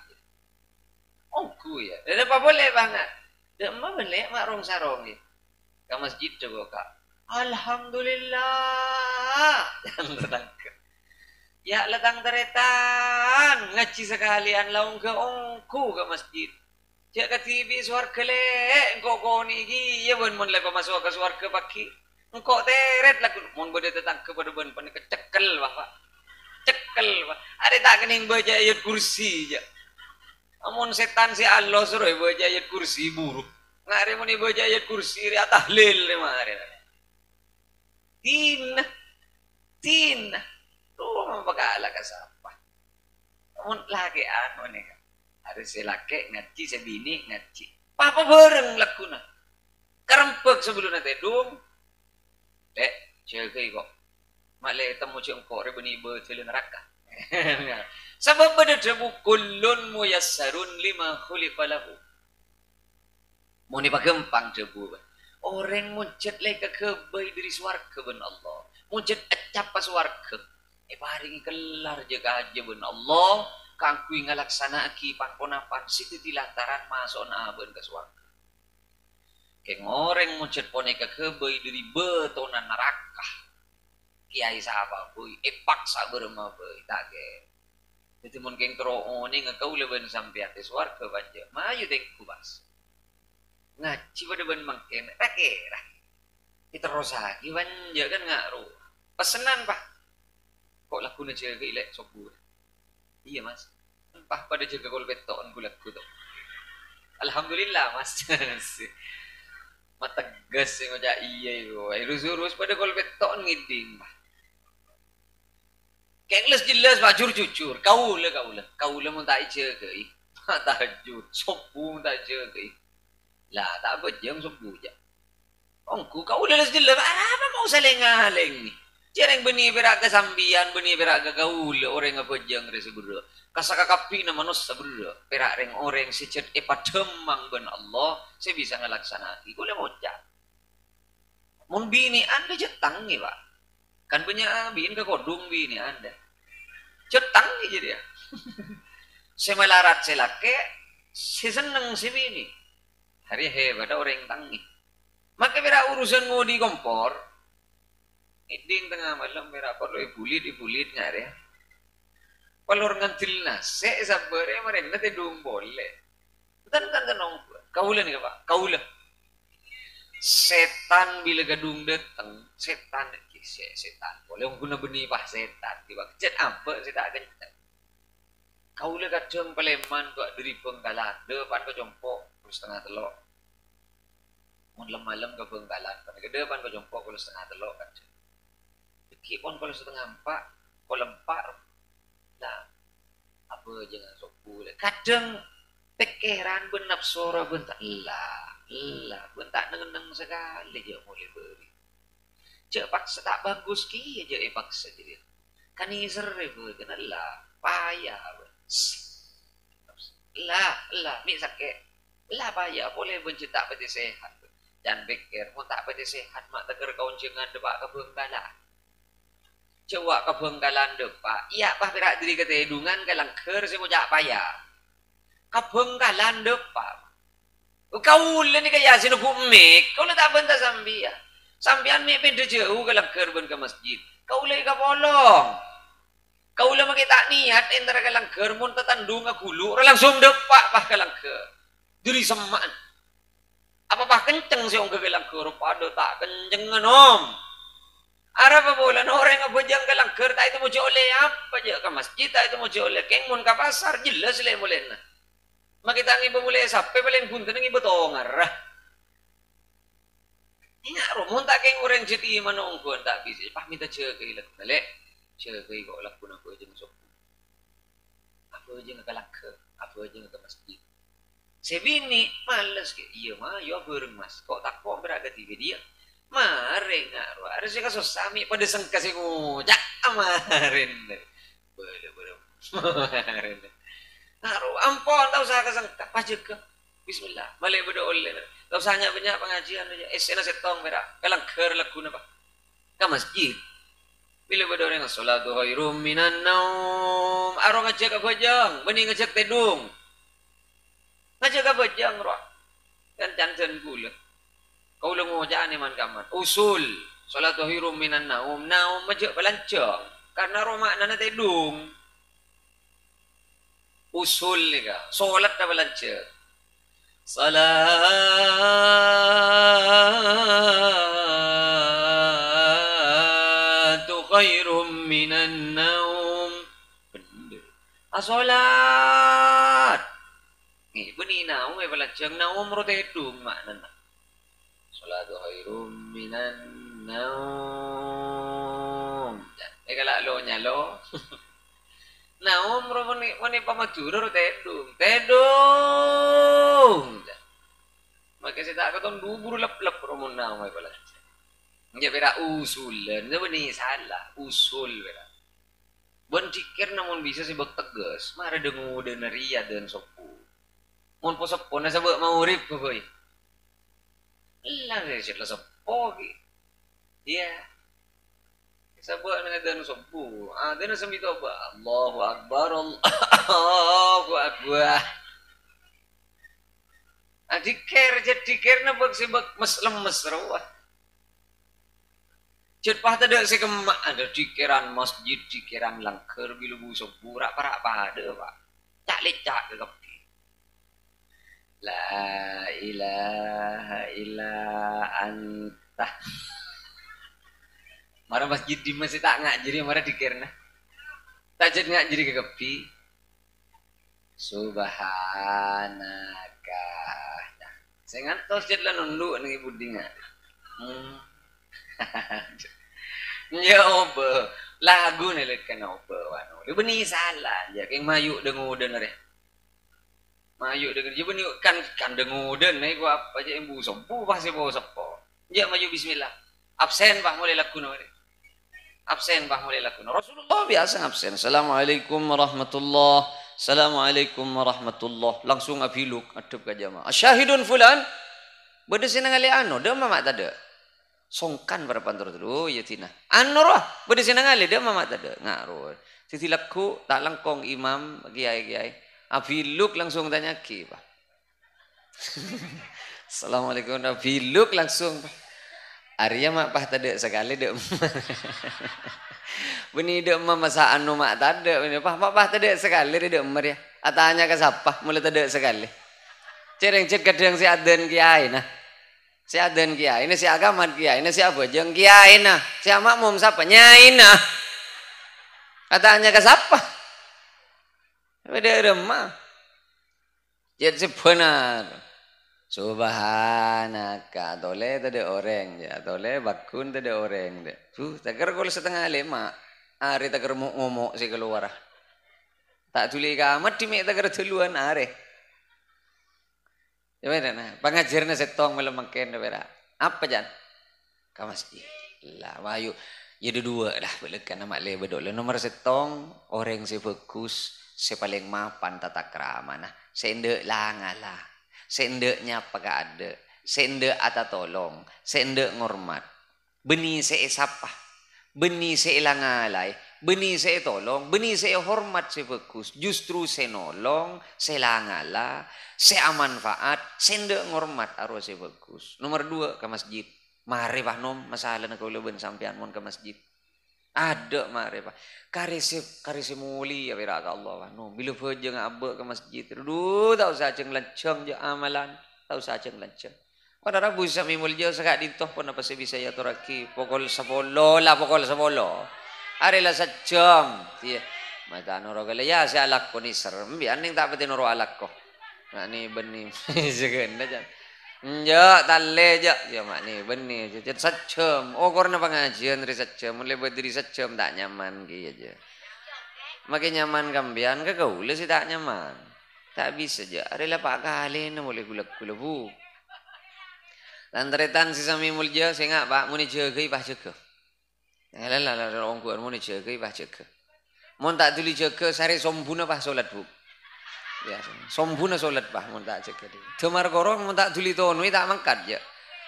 oh ku ya dan apa boleh banget dan mah boleh mak rong sarong ni ke masjid coba kak alhamdulillah dan datang ya latang teretan ngaji sekalian laung ke ongku ke masjid cek ke TV suarga le engkau kau ni gi ya bon mon lepas masuk ke suarga pagi engkau teret lah mon bode tetang ke pada bon pan kecekel bapak cekel ada tak kening baca ayat kursi aja amun setan si Allah suruh baca ayat kursi buruk ngare mun baca ayat kursi ri tahlil mare tin tuh bakal ka sapa amun lagi anu nih ada si laki ngaji si bini ngaji papa bareng lakuna kerempek sebelum nanti dong dek cewek kok malah temu cengkok rebeni betul neraka sebab ada debu kullun muyassarun lima khuliqa lahu mau ni pagempang debu orang muncet lek kebai dari swarga ben Allah muncet acap pas swarga paringi kelar jaga aja ben Allah kangku ngalaksana aki pangponapan situ lantaran masuk aben ke swarga keng orang muncet pone kebai dari betonan neraka kiai sapa boy paksa berma boy tak ke itu mungkin kro oni ngakau leben sampai atas warga banja mayu deng kubas ngaji pada ben mangken rakera kita rosaki banja kan ngaruh pesenan pak kok laku na jaga ilek sobur iya mas pah pada jaga kol beton gula kudo alhamdulillah mas mata gas yang aja iya yo urus pada kol beton ngiding bah kengles jelas bajur jujur kau lah mun tak jaga tahajud sobu tak jaga lah tak bejeng sobu aja ongku kau lah jelas apa mau saling-aling ni jarang beni berak kesambian beni berak gaul orang apa jeng resebura kasakapi na manus sabura perak reng orang secet epademang ben Allah saya bisa ngelaksanakan boleh moca mun bini anda jetang ni pak kan punya bin ke kodung bini anda jetang ni jadi ya saya melarat selake Si seneng si bini. Hari hebat orang tangi. Maka bera urusan ngudi kompor. Iding tengah malam bera perlu ibulit ngare. Palor ngantil nase sabar ya mereka tedung boleh. Tan nong kaulah nih Pak. Kaulah. Setan bila gadung datang, setan setan. Boleh guna benih pak setan. Tiba kecet apa saya tak kencang. Kaulah kadang paleman kok dari Bengkalan, depan ke Jompok terus setengah telok. Malam ke Bengkalan, ke depan ke Jompok terus setengah telok kan. Dikit pun kalau setengah empat, kalau empat lah apa jangan sopu. Kadang pikiran benap suara bentak lah bentak neng sekali je mulai beri. Cek paksa tak bagus ki je paksa jadi. Kan iser ibu kenal payah. Lah mi sakit. Lah payah boleh bencetak peti sehat. Jangan pikir mau tak peti sehat mak teger kaun jangan debak ke Bengkalan. Coba ke Bengkalan depak. Iya pah berak diri ke tedungan ke langker saya mau jak payah. Ke Bengkalan depak. Kau ni kaya sino mek. Kau tak bentah sambia. Sambian mek benda jauh ke langker ben ke masjid. Kau lagi ke bolong. Kau lah makita niat antara ke langker mun tetandung ke gulu. Langsung depak pah ke langker. Diri semaan. Apa pah kenceng siong ke langker. Pada tak kenceng om. Ara pa bola no orang nga bujang ka lang ker ta ito mo jole apa je ka masjid ta ito mo jole keng mun ka pasar jelas le mo len. Makita ng iba muli sape palen punta ng iba tongar. Inga ro mun ta keng orang jeti manong kun ta bisi pa minta je kay lak dale. Je kay ko lak kun ako je sok. Apa je nga kalak apa je nga ka masjid. Sebini males ke iya mah yo bareng mas kok tak kok beragati dia. Mare ngaruh harus ka sami pada sengka si ngujak amarin boleh ngaruh ampon tau usah ka sengka pajek ke bismillah malay bedo oleh tau usahnya banyak pengajian aja esena setong berak kalang ker lagu na pa ka masjid bila bedo orang salatu khairum minan naum aro ngajak ka bajang bening ngajak tedung ngajak ka bajang ro kan jantan gula kau lengo jaan man kaman usul salatu hirum minan naum majak balancang karena roma nana tedung usul ni ka salat na balancang salatu khairum minan naum salat ni beni naum ay balancang naum ro tedung makna salatu khairum minan naum. Kalau lo nyalo. Naum ro mani pamadura ro tedung. Maka saya tak kata dubur lep-lep ro mun naum ay pala. Nya bera usul. Nya beni salah usul bera. Bon cikir namun bisa sih bak tegas. Mara dengu dan ria dan sopu. Mun posok na sabak mau urip ko boy. Lah sila sepo ki. Iya. Sabak na dan sopu. Dan sa mito ba Allahu Akbar Allahu Akbar. Dikir na bag sibak mas lemes raw. Jud pah tada si kemak ada dikiran masjid dikiran langker bilu sopu rak parak pada pak. Cak lecak ke kepi. La ilaha illa anta. Mara masjid di masjid tak ngajiri mara dikirna. Tak jadi ngajiri ke kepi. Subhanaka. Saya ngantos jadi lah nunduk nih budinga. Ya oba lagu nih lihat kan oba wano. Dia benih salah ya keng mayu dengu dengar ya. Maju dengan je ni kan dengudan naik gua apa aja yang busuk pasti bawa sepo. Ya maju bismillah. Absen bah mulai laku no. Absen bah mulai laku no. Rasulullah biasa absen. Assalamualaikum warahmatullah. Assalamualaikum warahmatullah. Langsung abiluk adep ka jamaah. Asyahidun fulan. Bade sina ngali ano, da mama tada. Songkan para pantor dulu ya tina. Ano roh, bade sina ngali da mama tada. Ngaruh. Titilaku tak langkong imam kiai-kiai. Abiluk langsung tanya ki, Pak. Assalamualaikum Abiluk langsung. Arya mak pah tade sekali dek. Beni dek masa anu mak tade, beni pah tade sekali dek mer ya. Atanya ke siapa? Mulai tade sekali. Cereng cek kadang si aden kiai nah. Si aden kiai, ini si agamat kiai, ini si apa? Jeng kiai nah. Si makmum siapa? Nyai nah. Katanya ke siapa? Beda remah. Jadi benar. Subhanaka. Tole tadi orang ya. Tole bakun tadi orang deh. Takar kalau setengah lima. Hari takar mau ngomong si keluar. Tak tuli kamat di mek takar duluan hari. Ya benar nah. Pengajarnya setong malam makin benar. Apa jan? Ke masjid. Lah wayu. Ya dua lah belekan nama le bedol. Nomor setong orang si bagus, si paling mapan tata krama nah. Sendek langalah. Sendeknya apa gak ada. Sendek ata tolong. Sendek ngormat. Beni se sapa. Beni se langalai. Beni se tolong. Beni se hormat si bagus. Justru se nolong. Se langala. Se amanfaat. Sendek ngormat arwah si bagus. Nomor dua ke masjid. Mari Pak Nom, masalah nak kau leben sampean mon ke masjid. Ada mari Pak. Karisi muli ya wira Allah Pak Nom. Bila beje ngabek ke masjid. Duh, tak usah ceng lenceng je amalan. Tak usah ceng lenceng. Pada Rabu sami mulja sekak dintoh pun apa sih bisa ya turaki. Pukul 10 lah pukul 10. Hari lah sejam. Iya. Mata noro gale ya si alak ko ni serem. Biar ning tak pati noro alak ko. Nah ni benih. Segenda jan. Ya, tale aja. Ya mak ni benih. Jadi sejam. Oh karena pengajian dari sejam. Mulai berdiri sejam tak nyaman gitu aja. Makin nyaman kambian ke kau sih tak nyaman. Tak bisa aja. Ada lah pak kali ni mulai gulak-gulak bu. Lantaran si sami mulja saya ngak pak muni jaga ipah jaga. Lah orang kuat muni jaga ipah jaga. Mon tak tuli jaga sari sombuna pah solat bu. Ya, sombuna solat bah mun tak cek dia. Demar korong mun tak tuli tonui tak mangkat ya.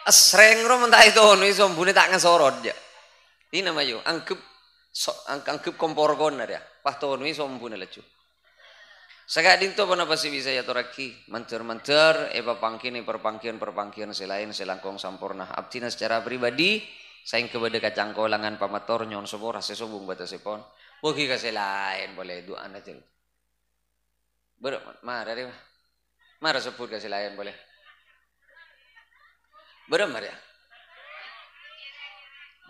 Asreng ro mun tak tonui sombune tak ngasorot ya. Ini nama yo angkep angkep kompor konar ya. Pah tonui sombuna lecu. Saka dinto pun apa sih bisa ya toraki manter perpangkian selain selangkong sampurna abtina secara pribadi saing kepada kacang kolangan pamator nyon sobor sesobung bata sepon. Bogi kasih lain boleh doa aja. Marah deh, marah sebut kasih lain boleh. Beremar ya,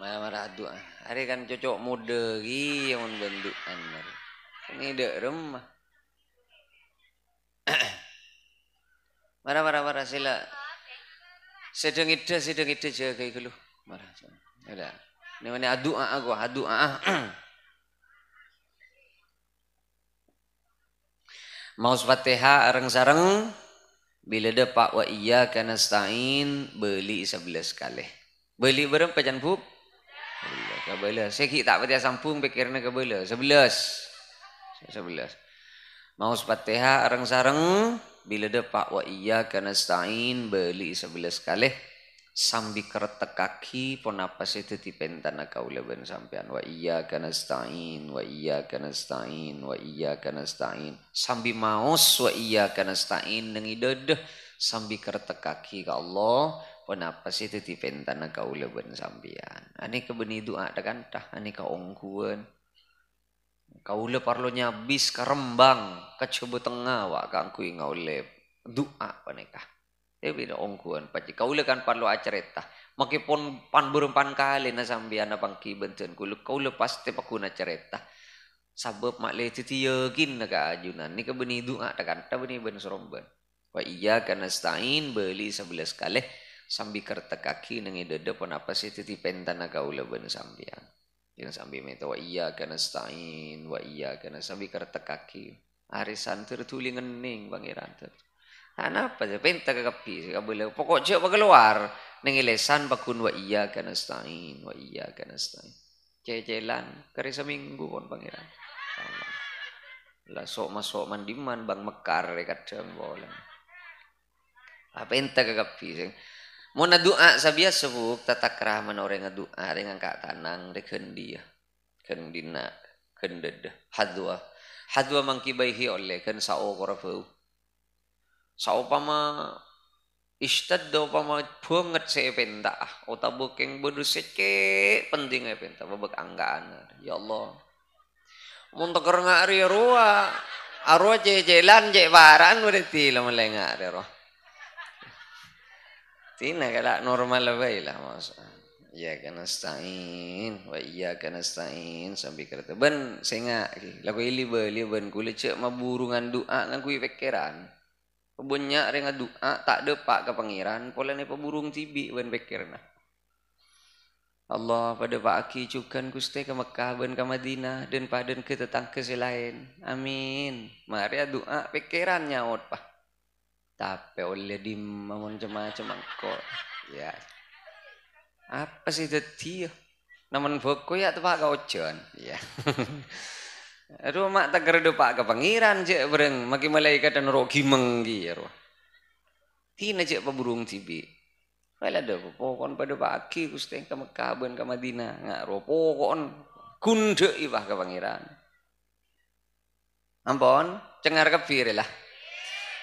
marah doa. Hari kan cocok muda yang bentukan. Ini dek remah. Marah sila. Sedang ide jaga itu loh. Marah. Ada. Ini mana adu Mau Fatihah areng sareng bila ada Pak wa iyyaka nasta'in beli 11 kali. Beli berapa jan Bu? Kabela. Seki tak pati sampung pikirna kabela. 11. Mau Fatihah areng sareng bila ada Pak wa iyyaka nasta'in beli 11 kali. Sambi kertek kaki pon apa sih itu tipentana kaula ben sampean wa iyyaka nasta'in wa iyyaka nasta'in wa iyyaka nasta'in sambi maos wa iyyaka nasta'in nang idedeh sambi kertek kaki ka Allah pon apa sih itu tipentana kaula ben sampean ani kebeni doa kan tah ani ka ongkuan kaula parlo nyabis ka Rembang ka Cobo Tengah wa ka angkui ngaule doa panekah beda ongkuan paci kaula kan parlo acareta makipun pan berempan kali na sambiana pangki benten kulu kaula pasti pakuna careta sabab mak le titiyegin na kaajunan ni kabeni doa takan ta beni ben soromben wa iyyaka nasta'in beli 11 kali sambi kerta kaki nang idede pon apa sih titipen tanah kaula ben sambian yang sambi meta wa iyyaka nasta'in wa iyyaka sambi kerta kaki arisan tertuli ngening pangeran ter apa sih penta kekapi kabel pokok cek keluar nengilesan bakun wa iyyaka nasta'in wa iyyaka nasta'in cecelan kari seminggu kon pangeran lah sok masuk mandiman bang mekar kadang bolan apa penta kekapi mau doa sabiasa sebuk tata kraman orang doa dengan kak tanang reken dia kendina kendede hadwa hadwa mangkibaihi oleh kan sao korafau sao pama istadda pama banget se penta otabukeng bodu seke penting penta babak anggaan ya Allah mun teker ngari ruah arwah jejelan je baran berarti lama lengah roh tina kala normal bae lah mas ya kana stain wa iya kana stain sampai kereta ben senga lagu ili ben kulit cek maburungan doa ngan kui pikiran punya renga doa tak depak ke pangeran pola ne peburung tibi ben pikirna Allah pada pak aki cukan kuste ke Mekah ben ke Madinah dan paden ke tetangga selain amin mari doa pikiran nyaut pak tapi oleh di macam-macam kok ya apa sih tadi namun boko ya tepak kau jon ya aduh mak tak gerdo pak ke pangeran je bereng maki malaikat dan rogi menggi ya roh tina je peburung tibi kala ada pokon pada pagi kuste ke Mekah ben ke Madinah ngak roh pokon kunde ibah ke pangeran ampun cengar kepir lah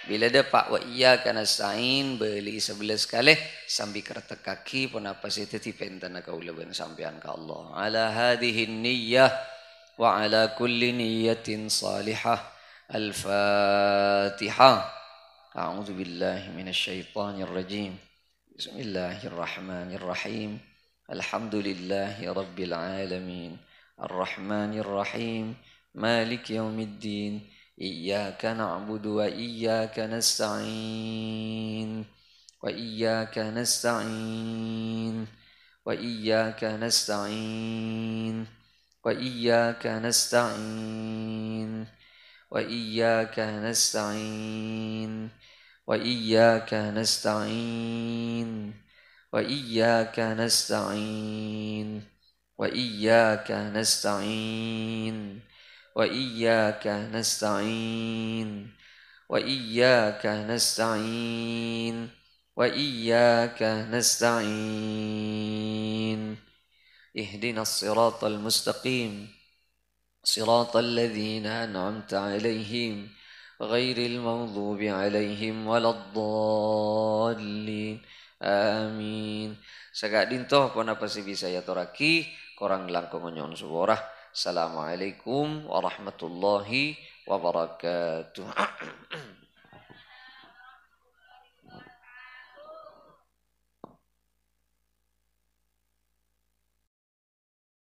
bila ada pak wa iya kana sain beli 11 kali sambil kereta kaki pun apa sih teti pentana kaula ben sampean ka Allah ala hadhihi niyyah wa ala kulli niyyatin salihah al-fatihah a'udzu billahi minasyaitonir rajim bismillahirrahmanirrahim alhamdulillahi rabbil alamin arrahmanir rahim maliki yaumiddin إياك نعبد وإياك نستعين وإياك نستعين وإياك نستعين وإياك نستعين وإياك نستعين وإياك نستعين وإياك نستعين وإياك نستعين وإياك نستعين وإياك نستعين وإياك نستعين اهدنا الصراط المستقيم صراط الذين أنعمت عليهم غير المغضوب عليهم ولا الضالين آمين sagak dintoh pun apa sih bisa ya toraki korang langkong nyon suborah. Assalamualaikum warahmatullahi wabarakatuh.